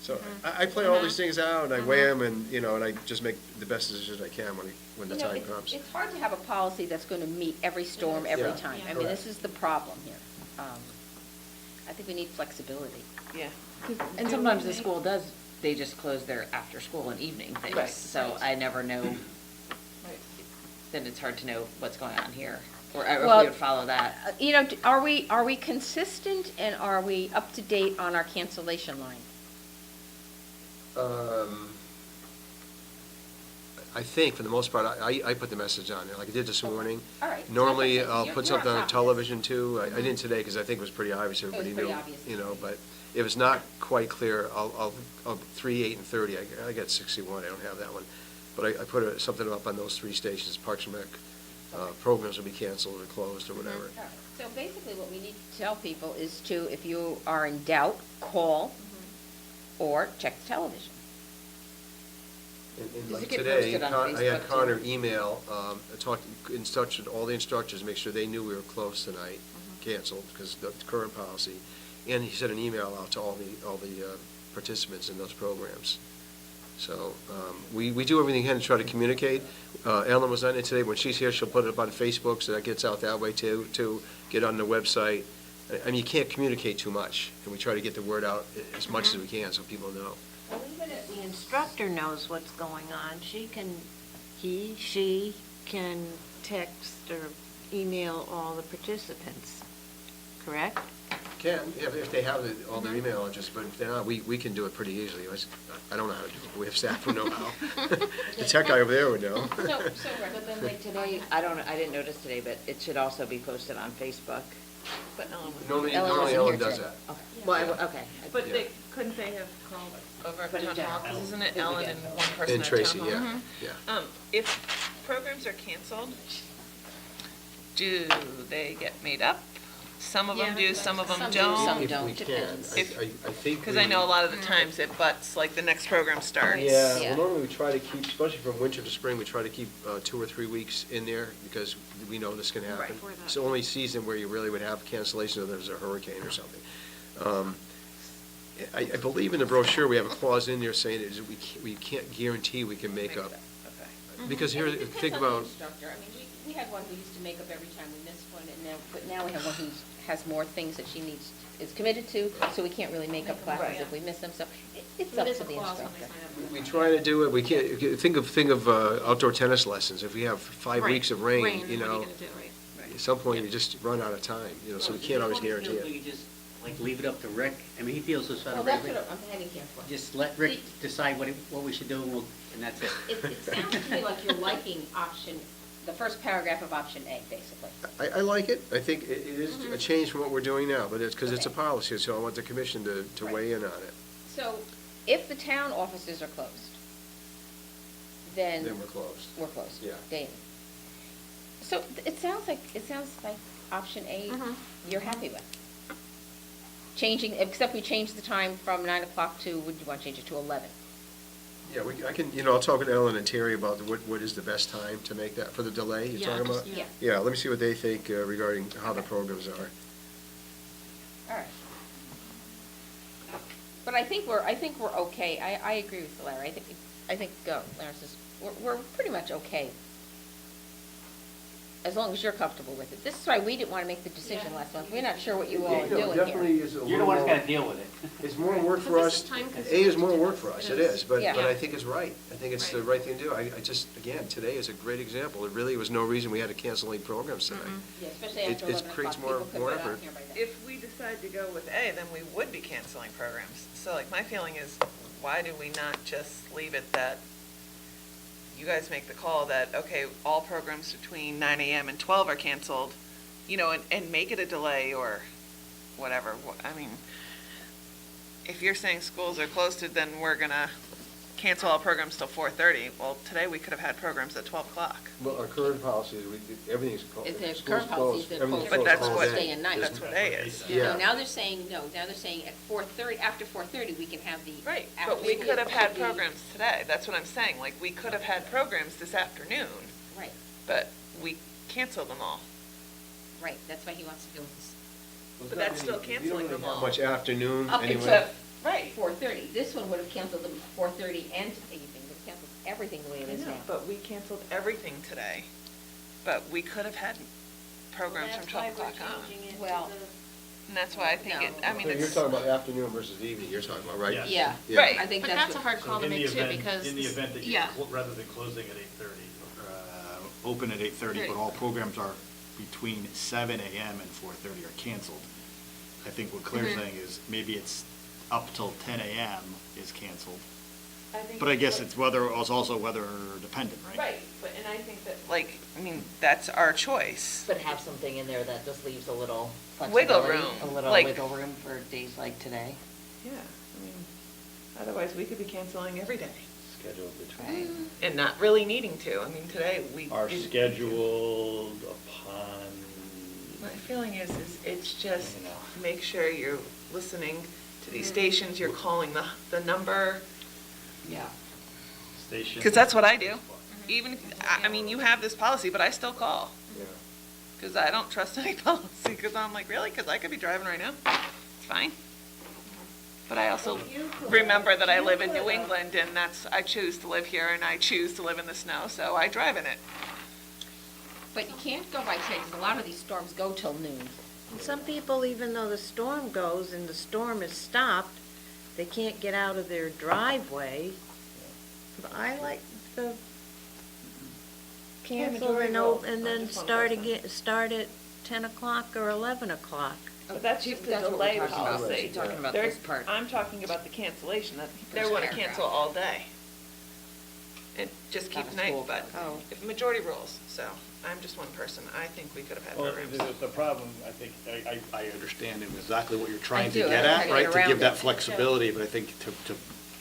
So I play all these things out, and I weigh them, and, and I just make the best decisions I can when the time comes. It's hard to have a policy that's going to meet every storm, every Yeah. time. I Yeah. mean, this is the problem here. I think we need flexibility. Yeah. And sometimes the school does, they just close their after-school and evening Right. things, so Right. I never know, Right. then it's hard to know what's going on here, or if Well, we would follow that. You know, are we consistent and are we up to date on our cancellation line? I think, for the most part, I put the message on there, like I did this morning. All right. Normally, So I'll you're- put you're something on top. television too. I didn't today because I think it was pretty obvious, was everybody pretty knew, obvious. you know, but if it's not quite clear, I'll 3, 8, and 30, I got 61, I don't have that one. But I put something up on those 3 stations, Parks and Rec, programs will be canceled or closed or whatever. All right. So basically, what we need to tell people is to, if you are in doubt, call or check the television. And Does like it get today, posted on I had Facebook, Connor too? email, instructed all the instructors, make sure they knew we were closed tonight, canceled, because the current policy. And he sent an email out to all the participants in those programs. So, we do everything we can to try to communicate. Ellen was on it today, when she's here, she'll put it up on Facebook, so that gets out that way too, to get on the website. I mean, you can't communicate too much, and we try to get the word out as much as we can, so people know. Well, even if the instructor knows what's going on, she can text or email all the participants, correct? Can, if they have all their email address, but if they're not, we can do it pretty easily. I don't know how to do it, but we have staff who know how. The tech guy over there would know. So, But then like today, I didn't notice today, but it should also be posted on Facebook. But Ellen was. Normally wasn't Ellen here does today. that. Okay, well, okay. But Yeah. couldn't they have called over at Put it town down. hall? 'Cause isn't it Put it Ellen down. and one person And at Tracy, town hall? yeah, Mhm. yeah. If programs are canceled, do they get made up? Some of them Yeah, do, some of them some do, don't. some If don't, we can, depends. I think. Because I know a lot of the times it butts, like the next program starts. Yeah, Yeah. well, normally we try to keep, especially from winter to spring, we try to keep 2 or 3 weeks in there because we know this can happen. Right. It's the only season where you really would have cancellation if there's a hurricane or something. I believe in the brochure, we have a clause in there saying that we can't guarantee we can make up. Okay. Because here, It depends think on the about, instructor. I mean, we had one who used to make up every time we missed one, but now we have one who has more things that she is committed to, so we can't really make up classes Right. if we miss them, so it's up to the instructor. we try to do it, we can't, think of outdoor tennis lessons. If we have 5 Right. weeks of rain, you what are you know, gonna do, right? at some point you just run out of time, you know, so we can't always guarantee We it. could just, like, leave it up to Rick. I mean, he feels this out Well, of that's everything. what I'm heading here for. Just let Rick decide what we should do, and that's it. It sounds to me like you're liking the first paragraph of option A, basically. I like it. I think it is a change from what we're doing now, but it's because it's a Okay. policy, so I want the commission to weigh in on it. So if the town offices are closed, then. Then we're closed. We're closed. Yeah. Daily. So it sounds like option A, you're happy with. Changing, except we changed the time from 9 o'clock to, would you want to change it to 11? Yeah, I can, I'll talk with Ellen and Terry about what is the best time to make that, for the delay you're talking about? Yeah. Yeah, let me see what they think regarding how the programs are. All right. But I think we're okay. I agree with Larry. I think Larry says, we're pretty much okay. As long as you're comfortable with it. This is why we didn't want to make the decision last month. We're not sure what you all are doing here. Definitely is a You're the one that's little gotta deal with it. It's more work for But us. this is time-consuming A is more to do work for this. us, it is, but Yeah. I think it's right. I think it's the right thing to do. I just, again, today is a great example. There really was no reason we had to cancel any programs tonight. Yeah, especially It- after it 11 creates o'clock, more- people could more get out effort. here by then. If we decide to go with A, then we would be canceling programs. So like, my feeling is, why do we not just leave it that you guys make the call that, okay, all programs between 9 AM and 12 are canceled, and make it a delay or whatever. I mean, if you're saying schools are closed, then we're gonna cancel all programs till 4:30. Well, today we could have had programs at 12 o'clock. Well, our current policy is everything's closed. If there's School's current policies, closed, they're everything's closed. But that's all what, day. Day and night. that's what A is. Yeah. No, now they're saying at 4:30, after 4:30, we can have the. Right, after but we school could have had should be- programs today. That's what I'm saying. Like, we could have had programs this afternoon, Right, but we canceled them all. right, that's why he wants to do this. But that's still canceling them all. Much afternoon Up anyway. until Right. 4:30. This one would have canceled them 4:30 and evening, would have canceled everything the way it is now. But we canceled everything today. But we could have had programs from 12 o'clock on. Well, And that's why I think it, I mean, So you're it's, talking about afternoon versus evening, you're talking about, right? Yes. Yeah. Right. I think But that's that's a what- hard So call to in the make too, event- because. In the event that you, Yeah. rather than closing at 8:30, open at 8:30, but all programs are between 7 a.m. and 4:30 are canceled. I think what Claire's Mhm. saying is maybe it's up till 10 a.m. is canceled. think But I guess what- it's weather, it's also weather dependent, right? Right, but, and I think that, like, I mean, that's our choice. But have something in there that just leaves a little Wiggle flexibility, room, a little like- wiggle room for days like today. Yeah, I mean, otherwise we could be canceling every day Scheduled between. and not really needing to. I mean, today we. Are it- scheduled upon. My feeling is it's just, You know. make sure you're listening to these stations, you're calling the number, Yeah. Station. because that's what I do. Even, I mean, you have this policy, but I still call. Yeah. Because I don't trust any policy, because I'm like, really? Because I could be driving right now. It's fine. But I also remember that I live in New England, and I choose to live here, and I choose to live in the snow, so I drive in it. But you can't go by today, because a lot of these storms go till noon. And some people, even though the storm goes and the storm is stopped, they can't get out of their driveway. But I like the cancel majority and rule and on then just one start person. again, start at 10 o'clock or 11 o'clock. But that's just the That's what we're delay talking about. policy. She's talking about They're- this part. I'm talking about the cancellation, that they First want to paragraph. cancel all day. And just Not keep a night, school but Oh. if majority rules, so I'm just one person. I think we could have had Well, programs. the problem, I think, I understand exactly what you're trying to do, get I at, gotta right? get To around give that it. flexibility, but I think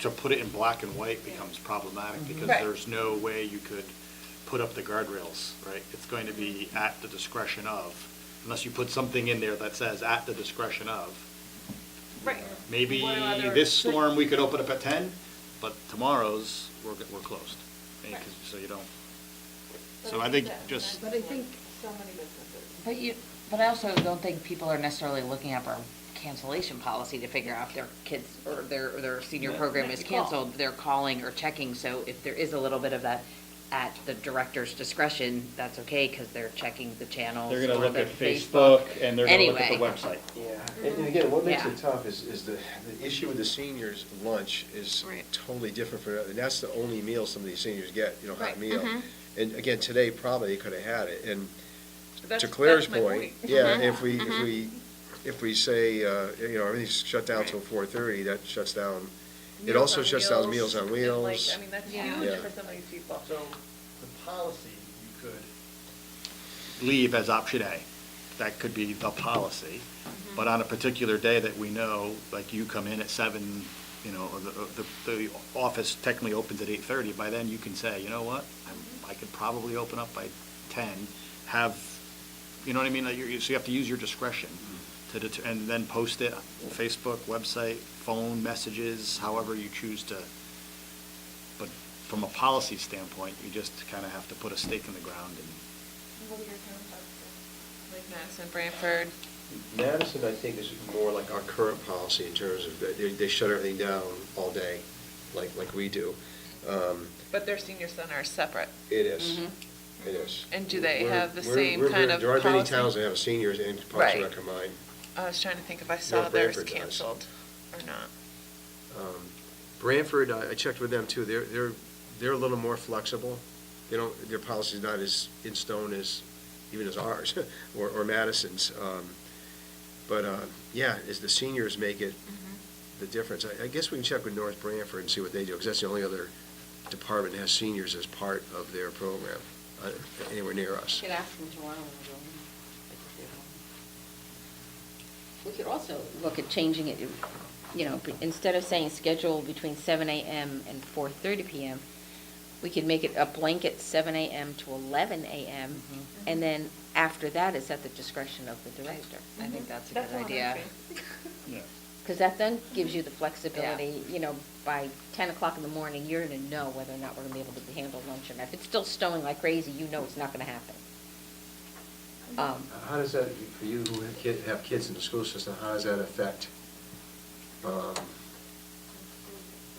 to put it in black and white becomes problematic because Right. there's no way you could put up the guardrails, right? It's going to be at the discretion of, unless you put something in there that says at the discretion of. Right. Maybe What are other- this storm, we could open up at 10, but tomorrow's, we're closed. Right. So you don't, so I think just. But I think, So many businesses. but I also don't think people are necessarily looking up our cancellation policy to figure out if their kids or their senior Yeah. program is You call. canceled. They're calling or checking, so if there is a little bit of that at the director's discretion, that's okay, because they're checking the channels. They're gonna or look the at Facebook and they're gonna look at the Anyway. website. Yeah, and again, what makes Yeah. it tough is the issue with the seniors' lunch is Right. totally different for, and that's the only meal some of these seniors get, hot Right. meal. And again, today probably they could have had it, and That's- to Claire's that's my point, yeah, if we say, everything's shut down till 4:30, that shuts down, it Meals also on shuts down Wheels Meals on is Wheels. like, I mean, that's Yeah. huge Yeah. for some of these people. So the policy, you could leave as option A. That could be the policy. But on a particular day that we know, like you come in at 7, or the office technically opens at 8:30, by then you can say, you know what? I could probably open up by 10, have, you know what I mean? Like so you have to use your discretion and then post it on Facebook, website, phone, messages, however you choose to. But from a policy standpoint, you just kind of have to put a stake in the ground and. Like Madison, Branford. Madison, I think, is more like our current policy in terms of, they shut everything down all day, like we do. But their senior center is separate. It is, it is. And do they We're- have the we're- same we're kind very- of There aren't many policy? towns that have seniors and Parks and Right. Rec combined. I was trying to think if I saw North theirs Branford does. canceled or not. Branford, I checked with them too, they're a little more flexible. They don't, their policy's not as in stone as, even as ours, or Madison's. But, yeah, as the seniors make it the difference. I guess we can check with North Branford and see what they do, because that's the only other department that has seniors as part of their program, anywhere near us. Could ask them tomorrow. We could also look at changing it, instead of saying schedule between 7 a.m. and 4:30 p.m., we could make it a blanket 7 a.m. to 11 a.m., and then after that, it's at the discretion of the director. I think that's a That's good what I'm idea. saying. Because that then gives you the flexibility, by 10 o'clock in the morning, you're going to know whether or not we're going to be able to handle lunch or not. If it's still snowing like crazy, you know it's not going to happen. How does that, for you who have kids in the school system, how does that affect,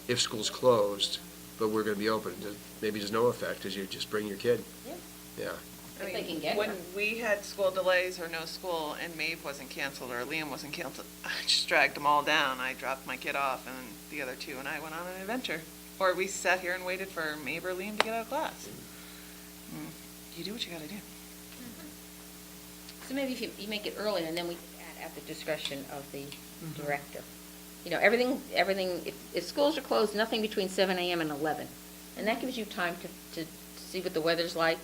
if school's closed, but we're going to be open? Maybe there's no effect, because you just bring your kid? Yeah. Yeah. I If they mean, can get when here. we had school delays or no school and Maeve wasn't canceled or Liam wasn't canceled, I just dragged them all down. I dropped my kid off and the other two and I went on an adventure. Or we sat here and waited for Maeve or Liam to get out of class. You do what you gotta do. So maybe if you make it early, and then we add at the discretion of the director. You know, everything, if schools are closed, nothing between 7 a.m. and 11. And that gives you time to see what the weather's like,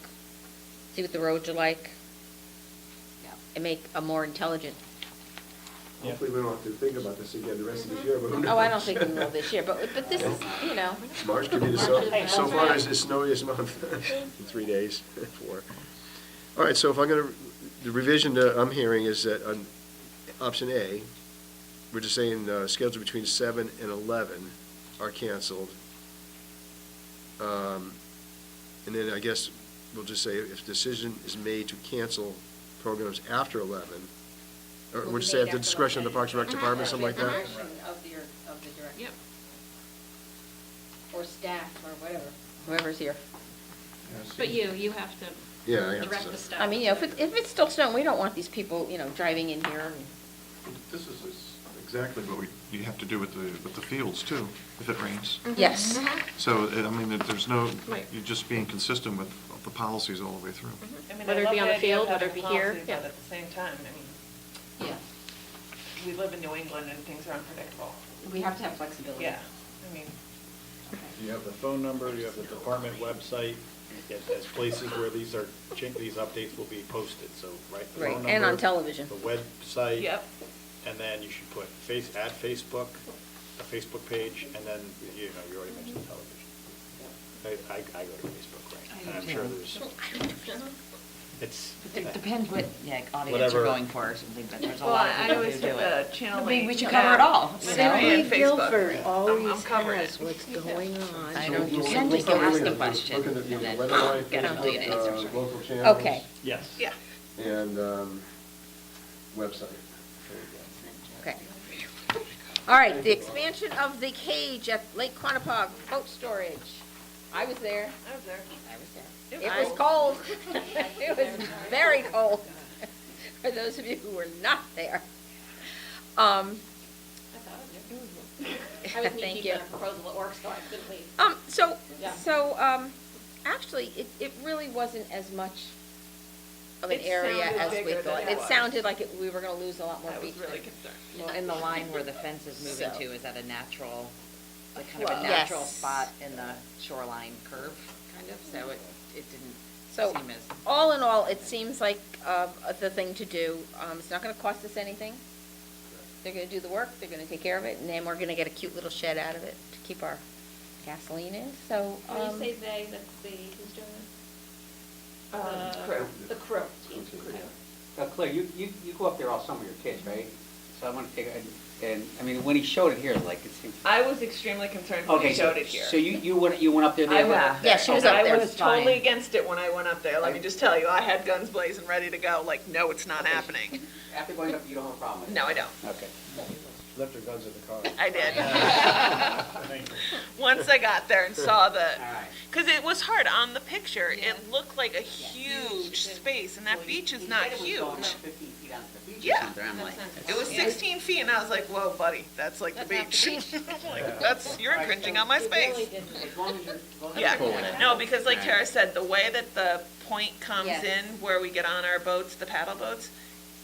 see what the roads are like, and make a more intelligent. Hopefully we don't have to think about this again the rest of this year, but who knows? Oh, I don't think we will this year, but this is, you know. March could be so far as the snowiest month in 3 days, 4. All right, so if I'm gonna, the revision that I'm hearing is that on option A, we're just saying schedules between 7 and 11 are canceled. And then I guess we'll just say if decision is made to cancel programs after 11, or we'll just say at the discretion of the Parks and Rec Department, something like that? Of the director. Yep. Or staff, or whatever, whoever's here. But you have to Yeah, I have to direct say. the staff. I mean, you know, if it's still snowing, we don't want these people, you know, driving in here and. This is exactly what you have to do with the fields too, if it rains. Yes. So, I mean, there's no, Right. you're just being consistent with the policies all the way through. I mean, Whether I it be love on the idea of field, whether having it be here, policy, yeah. But at the same time, I mean, Yeah. we live in New England and things are unpredictable. We have to have flexibility. Yeah, I mean, You have the phone number, you have the department website, as places where these updates will be posted, so, right? the Right, phone and on number, television. The website. Yep. And then you should put add Facebook, a Facebook page, and then, you already mentioned television. I go to Facebook, right? And I'm sure there's, it's. It depends what, like, audience Whatever. you're going for or something, but there's a well, lot of I people who always do hit it. the channel. I mean, we eight should cover it all. Yeah, Simply and Facebook. Guilford I'm always covering has it. what's going on. I know, you We'll can just start ask doing the it. question Look at the, and then weather line, get an Facebook, updated answer. local channels. Okay. Yes. Yeah. And website. Okay. All right, the expansion of the cage at Lake Quanapug boat storage. I was there. I was there. I was there. It It was was cold. It was very cold, for those of you who were not there. I thought it was I was knee Thank deep you. in a proposal at work, so I couldn't leave. So, actually, it really wasn't as much of an It area sounded as we bigger than thought. it It was. sounded like we were gonna lose a lot more I was beach really space. concerned. Well, in the line where the fence is moving So- to, is that a natural, like kind of Well, a natural yes. spot in the shoreline curve, kind of? So it didn't So, seem as. all in all, it seems like the thing to do. It's not gonna cost us anything. They're gonna do the work, they're gonna take care of it, and then we're gonna get a cute little shed out of it to keep our gasoline in, so. When you say they, that's who's doing it? Crew. The crew. Claire, you go up there all summer with your kids, right? So I want to take, and, I mean, when he showed it here, like, it seemed. I was extremely concerned when Okay, he showed it here. So you went up there the I other went day? up there. Yeah, she was up there. I It was was fine. totally against it when I went up there. Let me just tell you, I had guns blazing, ready to go, like, no, it's not happening. After going up, you don't have a problem with it? No, I don't. Okay. Left her guns in the car. I did. Once I got there and saw the, right. because it was hard on the picture, it looked like a huge space, and that beach is not huge. 15 feet onto the beach or Yeah. something. I'm like, It was 16 feet, and I was like, whoa, buddy, that's like the beach. Like, you're infringing on my space. as long as you're. Yeah, no, because like Tara said, the way that the point comes Yes. in, where we get on our boats, the paddle boats,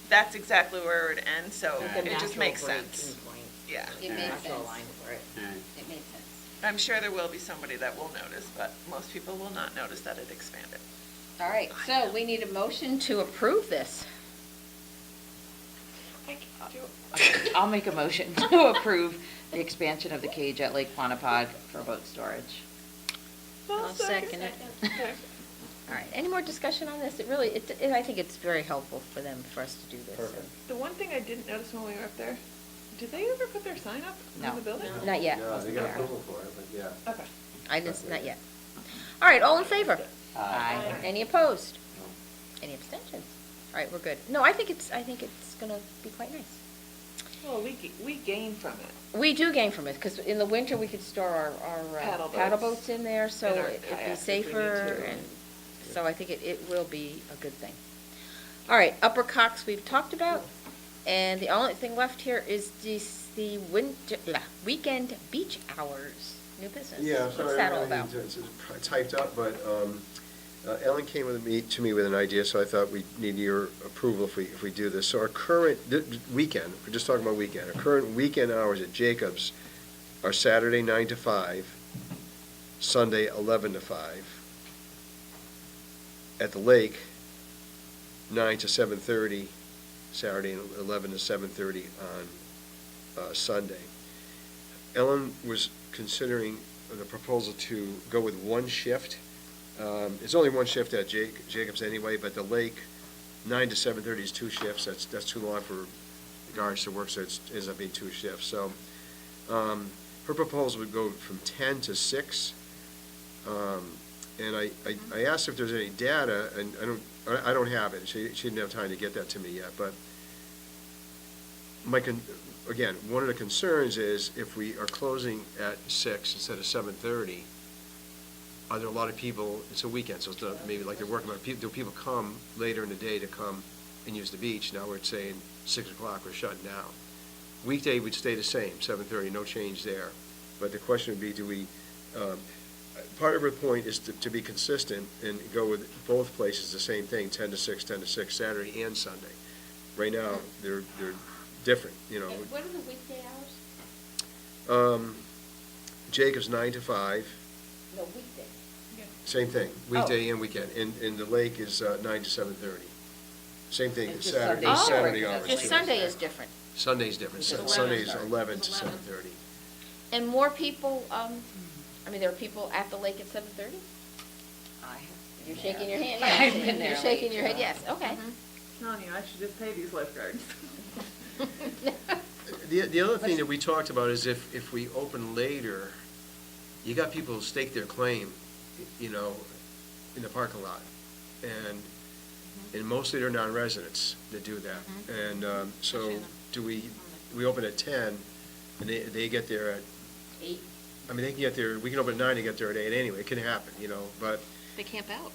that's exactly where it would end, so Like a it just natural makes break-in sense. point. Yeah. It made Natural sense. line for it. All right. It made sense. I'm sure there will be somebody that will notice, but most people will not notice that it expanded. All right, so we need a motion to approve this. I'll make a motion to approve the expansion of the cage at Lake Quanapug for boat storage. I'll second it. All right, any more discussion on this? It really, I think it's very helpful for them, for us to do this. The one thing I didn't notice when we were up there, did they ever put their sign up No. on the building? Not yet. No, they got approval for it, but yeah. Okay. I just, not yet. All right, all in favor? Aye. Any opposed? Any abstentions? All right, we're good. No, I think it's gonna be quite nice. Well, we gain from it. We do gain from it, because in the winter, we could store our Paddle paddle boats. boats in there, so And our it'd be kayaks if we need safer, to. and So I think it will be a good thing. All right, Upper Cox we've talked about, and the only thing left here is the weekend beach hours, new business. Yeah, What's sorry, that all I about? need to- it's typed up, but Ellen came to me with an idea, so I thought we need your approval if we do this. So our current weekend, we're just talking about weekend, our current weekend hours at Jacobs are Saturday 9 to 5, Sunday 11 to 5. At the lake, 9 to 7:30 Saturday, and 11 to 7:30 on Sunday. Ellen was considering the proposal to go with one shift. It's only one shift at Jacobs anyway, but the lake, 9 to 7:30 is two shifts. That's too long for the guards to work, so it ends up being two shifts. So her proposal would go from 10 to 6. And I asked if there's any data, and I don't have it. She didn't have time to get that to me yet, but again, one of the concerns is if we are closing at 6 instead of 7:30, are there a lot of people, it's a weekend, so it's not maybe like they're working, but do people come later in the day to come and use the beach? Now we're saying 6 o'clock, we're shutting down. Weekday would stay the same, 7:30, no change there. But the question would be, do we, part of her point is to be consistent and go with both places the same thing, 10 to 6, 10 to 6, Saturday and Sunday. Right now, they're different, you know. And what are the weekday hours? Jacob's 9 to 5. No, weekday. Same thing, weekday and weekend, and the lake is 9 to 7:30. Same thing, It's just Saturday, Sunday. Saturday Oh, hours. just Sunday is different. Sunday's different, It's Sunday's 11. 11 to 7:30. And more people, I mean, there are people at the lake at 7:30? You're shaking your hand, yes. I've been there You're shaking late, your head, yeah. yes, okay. Telling you, I should just pay these lifeguards. The other thing that we talked about is if we open later, you got people who stake their claim, you know, in the parking lot. And mostly they're non-residents that do that. And so do we open at 10 and they get there at 8. I mean, they can get there, we can open at 9 and get there at 8 anyway, it can happen, you know, but. They camp out.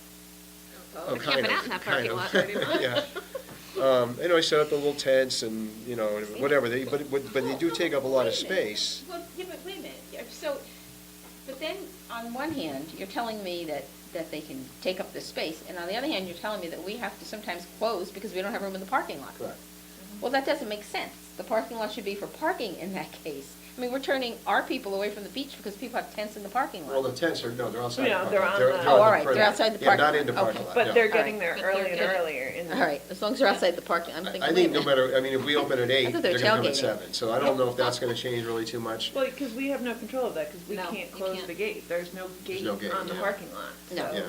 Oh, They're kind camping of, out in that kind parking of. lot pretty much. Yeah. You know, I set up the little tents and, you know, whatever, but they do take up a lot of space. Well, yeah, but wait a minute, so, but then, on one hand, you're telling me that they can take up the space, and on the other hand, you're telling me that we have to sometimes close because we don't have room in the parking lot. Correct. Well, that doesn't make sense. The parking lot should be for parking in that case. I mean, we're turning our people away from the beach because people have tents in the parking lot. Well, the tents are, no, they're outside. Yeah, the they're parking on lot. the- Oh, all on right, they're perimeter. outside the Yeah, parking not lot. in the parking Okay. lot, But no. they're All getting right. there But earlier they're and getting- earlier in the. All right, as long as they're outside the parking, I'm thinking, I wait a think no minute. matter, I mean, if we open at 8, thought they're they were gonna come at tailgating. 7, so I don't know if that's gonna change really too much. Well, because we have no control of that, because we No, can't you close can't. the gate. There's no gate no gate, on the yeah. parking lot. No. So Yeah,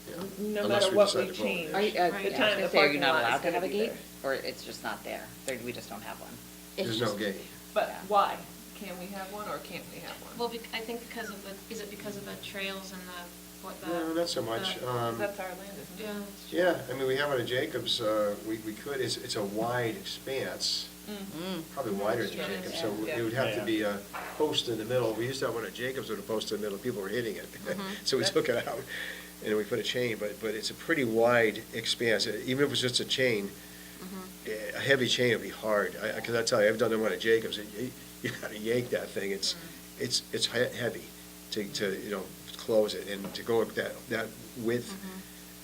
yeah. no Unless matter we what decide we to vote. change, Are you, the I was time gonna the say, are you parking not lot is allowed to gonna have a be gate? there. Or it's just not there? We just don't have one? It's There's no just- gate. But Yeah. why? Can we have one or can't we have one? Well, I think because of is it because of the trails and the No, not so much. That's our land, isn't it? Yeah, I mean, we have it at Jacobs, we could, it's a wide expanse, probably wider than Yeah. Jacobs, so Yeah. it would have to be a post in the middle. We used to have one at Jacobs with a post in the middle, people were hitting it. So we took it out, and we put a chain, but it's a pretty wide expanse. Even if it was just a chain, a heavy chain would be hard. Because I tell you, I've done the one at Jacobs, you gotta yank that thing, it's heavy to, you know, close it, and to go up that width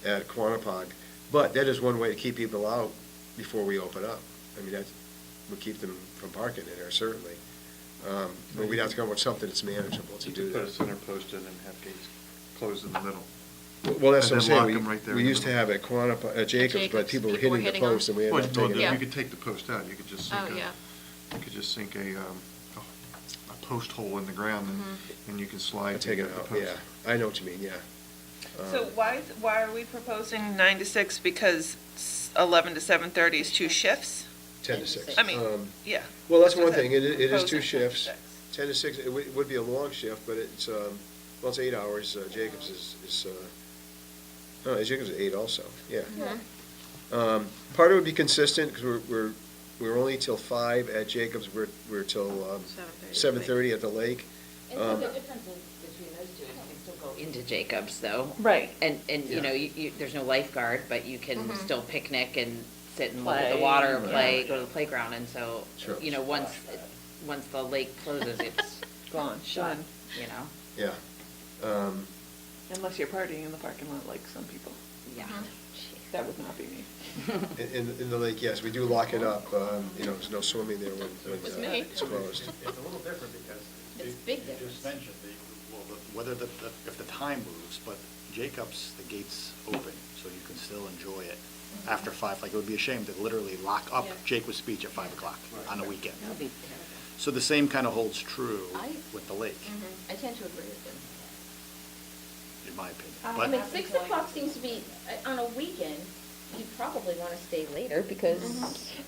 at Quantapug. But that is one way to keep people out before we open up. I mean, that would keep them from parking in there, certainly. But we'd have to come up with something that's manageable to You do could put a that. center post in and have gates closed in the middle. Well, that's And what I'm then lock saying, them right there we in the used to middle. have at at Jacobs, but Jacobs, people were people were hitting the hitting 'em. post, and we had Well, to no, take it out. you could take the post out, you could just sink Oh, yeah. you could just sink a post hole in the ground, and you can slide. Take it the out, post. yeah, I know what you mean, yeah. So why are we proposing 9 to 6? Because 11 to 7:30 is two shifts? 10 to 6. I mean, yeah. Well, that's So one that thing, it is proposing 10 two to shifts. 6. 10 to 6, it would be a long shift, but it's, well, it's 8 hours, Jacobs is, no, Jacobs is 8 also, yeah. Part of it would be consistent, because we're only till 5 at Jacobs, we're till 7:30 at the lake. And so the difference between those two is you can still go into Jacobs, though. Right. And, you know, Yeah. there's no lifeguard, but you can Mhm. still picnic and sit and look at Play, the water, and yeah. play, go to the playground, and so, Sure. you know, once the lake closes, it's Gone, shut, done. you know? Yeah. Unless you're partying in the parking lot like some people. Yeah. That would not be me. In the lake, yes, we do lock it up, you know, there's no swimming there when Was me. it's closed. It's a little different because It's you big you difference. just mentioned, whether if the time moves, but Jacobs, the gate's open, so you can still enjoy it after 5. Like, it would be a shame to literally lock up Yeah. Jacobs Beach at 5 o'clock on a weekend. That would be terrible. So the same kind of holds true I- with the lake, I tend to agree with them. in my opinion. I But mean, 6 o'clock seems to be, on a weekend, you probably want to stay later because,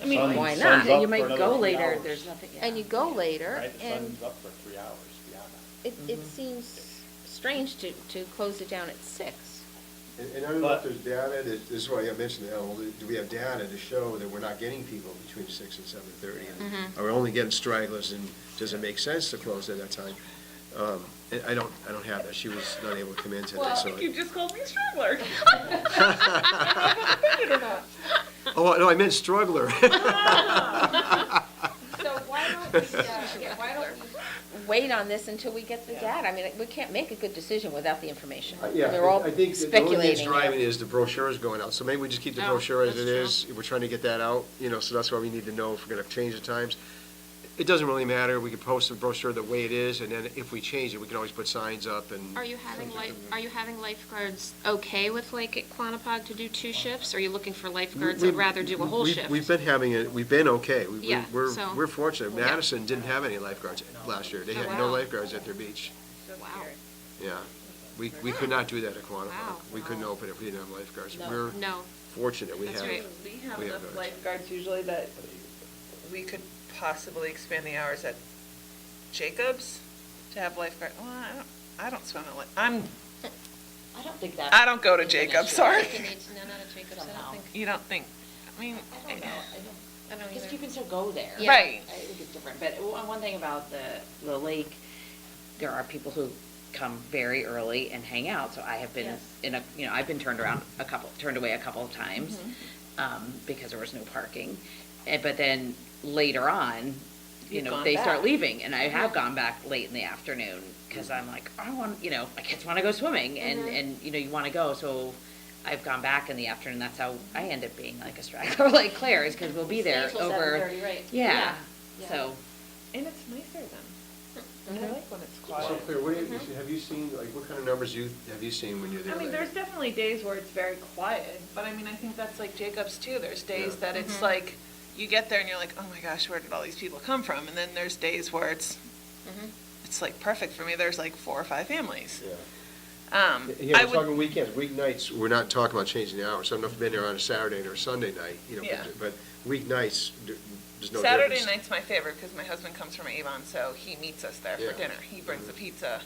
I mean, Sun- why sun's not? up You for might another go 3 later, hours. there's nothing, yeah. and you go later, Right, the and sun's up for 3 hours beyond that. it seems strange to close it down at 6. And I don't know if there's data, this is why I mentioned, do we have data to show that we're not getting people between 6 and 7:30? Mhm. Are we only getting stragglers, and does it make sense to close at that time? I don't have that, she was not able to come in today, so. You just called me a straggler. Oh, no, I meant struggler. So why don't we wait on this until we get the data? I mean, we can't make a good decision without the information. Yeah, We're all I think the only thing that's speculating. driving is the brochure is going out, so maybe we just keep the Oh, brochure as that's it is. We're trying to get that out, you know, so that's why we need to know if we're gonna change the times. It doesn't really matter, we could post the brochure the way it is, and then if we change it, we can always put signs up and. Are you having lifeguards okay with like at Quantapug to do 2 shifts? Or are you looking for lifeguards that'd rather do a whole shift? We've been having it, we've been okay. Yeah, so- We're fortunate. Madison didn't have any lifeguards last year. They Oh, had no wow. lifeguards at their beach. Wow. Yeah. We could not do that at Quantico. Wow. We couldn't open it if we didn't have lifeguards. No. We're No. fortunate we have. That's right. We have we enough those. lifeguards usually that we could possibly expand the hours at Jacobs to have lifeguard. Well, I don't swim at I don't think that. I don't go to Jacobs, sorry. You need to know how to Jacobs, I don't think. You don't think, I mean. I don't know, I don't because either. you can still go there. Yeah. Right. I think it's different, but one thing about the lake, there are people who come very early and hang out, so I have been Yes. I've been turned away a couple of times, because there was no parking. But then later on, You've gone they start back. leaving, and I have gone back late in the afternoon, because I'm like, I want, my kids want to go swimming, and you want to go, so I've gone back in the afternoon. That's how I end up being like a straggler, like Claire is, because we'll be there Stay till over. 7:30, right. Yeah, Yeah. so. And it's nicer then. I like when it's So quiet. Claire, what have you seen, like, what kind of numbers have you seen when you're there? I mean, there's definitely days where it's very quiet, but I mean, I think that's like Jacobs too. There's days that it's like, you get there and you're like, oh my gosh, where did all these people come from? And then there's days where it's like perfect for me. There's like 4 or 5 families. Yeah, I we're would, talking weekends, weeknights, we're not talking about changing the hours. I don't know if you've been there on a Saturday or a Sunday night, Yeah. but weeknights, there's no difference. Saturday night's my favorite because my husband comes from Avon, so he meets us there Yeah. for dinner. He brings the pizza,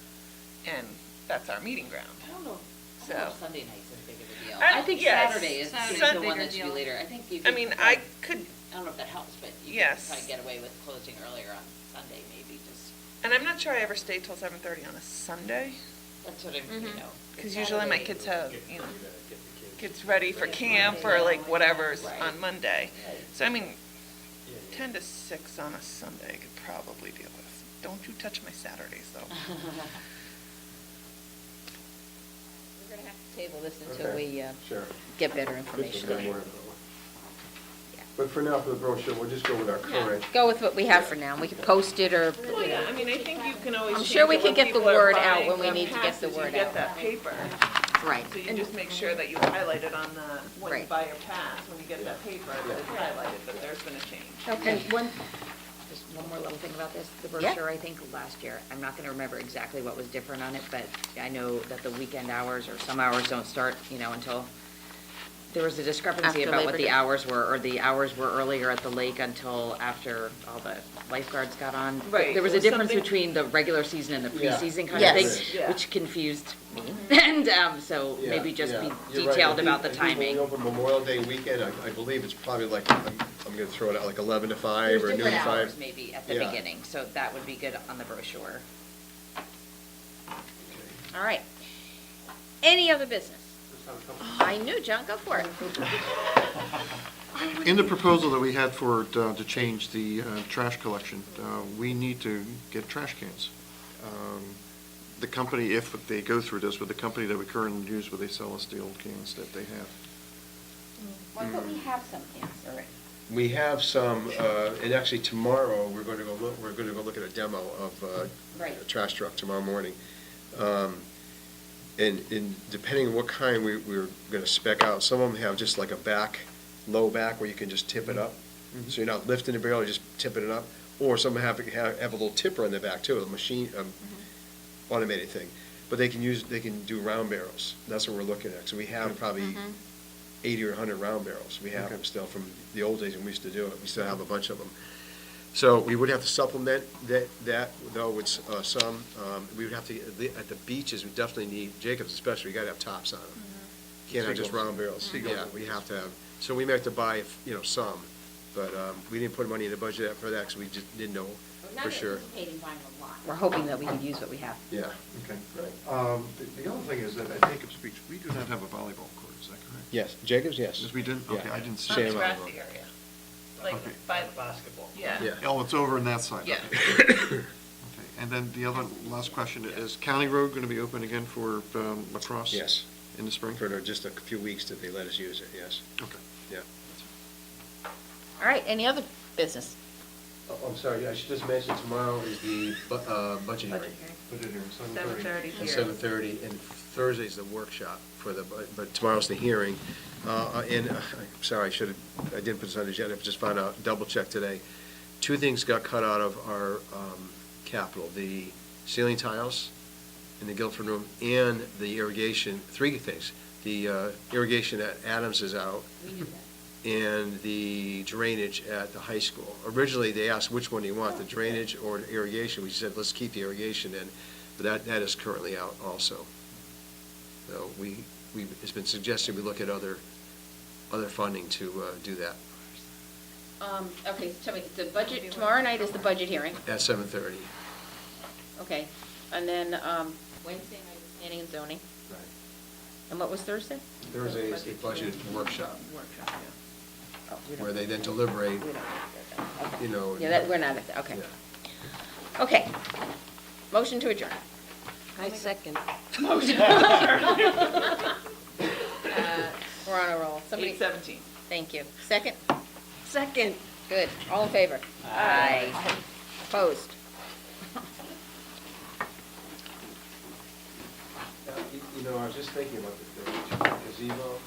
and that's our meeting ground. I don't know So. if Sunday night's as big of a deal. I- I think yes. Saturday is Saturday's the one a that should be deal. later. I think you I could, mean, like, I could, I don't know if that helps, but you Yes. could probably get away with closing earlier on Sunday, maybe, just, and I'm not sure I ever stayed till 7:30 on a Sunday. that's what I'm, Because usually my Saturday, kids have, kids ready for camp or like whatever's on Monday. So I mean, 10 to 6 on a Sunday I could probably deal with. Don't you touch my Saturdays though. We're going to have to table this until Okay, we sure. get better Good information. to get more info. But for now, for the brochure, we'll just go with our current. Go with what we have for now. We can post it or, Well, yeah, I mean, I think you can always. I'm change sure we it can when get the people are word out buying when we the need to get the passes, word you out. get that paper. Right. So you just make sure that you highlight it on the, when you Right. buy your pass, when you get that paper, that it's highlighted, that there's been a change. Okay. And just one more little thing about this, the Yeah. brochure, I think last year, I'm not gonna remember exactly what was different on it, but I know that the weekend hours or some hours don't start, until, there was a discrepancy After about Labor what the Day. hours were, or the hours were earlier at the lake until after all the lifeguards got on. Right. There was a Well, difference something- between the regular season and the Yeah. preseason kind Yes. of thing, Yeah. which confused me. And, so Yeah, maybe just yeah. be You're right. detailed I about the think when timing. we open Memorial Day weekend, I believe it's probably like, I'm gonna throw it out, like 11 to 5 or There's noon to different 5. hours maybe at the Yeah. beginning, so that would be good on the brochure. all right. Any other business? I knew, John, go for it. In the proposal that we had for, to change the trash collection, we need to get trash cans. The company, if they go through this, with the company that we currently use, where they sell us the old cans that they have. Well, but we have some cans already. We have some, and actually tomorrow, we're going to go look at a demo of Right. a trash truck tomorrow morning. And depending on what kind we're going to spec out, some of them have just like a low back where you can just tip it up. So you're not lifting the barrel, you're just tipping it up. Or some have a little tipper in the back too, a machine, automated thing. But they can do round barrels. That's what we're looking at. So we have probably 80 or 100 round barrels. We have them still from the old days when we used to do it. We still have a bunch of them. So we would have to supplement that though with some. We would have to, at the beaches, we definitely need, Jacobs especially, we gotta have tops on them. Can't have just round barrels. Yeah, we have to have, so we may have to buy, some, but we didn't put money in the budget for that because we just didn't know for sure. We're hoping that we can use what we have. Yeah. Okay. The other thing is that at Jacobs Beach, we do not have a volleyball court, is that correct? Yes, Jacobs, yes. Yes, we did? Yeah. Okay, I didn't see On it. the grassy area, like Okay. by, Basketball. yeah. Yeah. Oh, it's over on that side? Yeah. Okay, and then the other, last question, is County Road going to be open again for lacrosse? Yes. In the spring? For just a few weeks that they let us use it, yes. Okay. Yeah. All right, any other business? Oh, I'm sorry, I should just mention tomorrow is the budget hearing. Budget hearing, 7:30 At here. 7:30, and Thursday's the workshop for but tomorrow's the hearing. And I'm sorry, I didn't put this on the agenda, I just found out, double checked today. Two things got cut out of our capital, the ceiling tiles in the Guilford room and the irrigation, three things. The irrigation at Adams is out. We knew that. And the drainage at the high school. Originally, they asked which one do you want, the drainage or the irrigation. We said, let's keep the irrigation in, but that is currently out also. So it's been suggested we look at other funding to do that Okay, so the budget, tomorrow night is the budget hearing, at 7:30. okay. And then Wednesday night is planning and zoning. Right. And what was Thursday? Thursday is the budget workshop, Workshop, yeah. Oh, we don't- where they then deliberate, we don't have to do that. Okay. you know. Yeah, we're not at that, okay. Yeah. Okay. Motion to adjourn. I second. Motion. We're on a roll. Somebody. 8:17. Thank you. Second? Second. Good. All in favor? Aye. Opposed? You know, I was just thinking about the gazebo.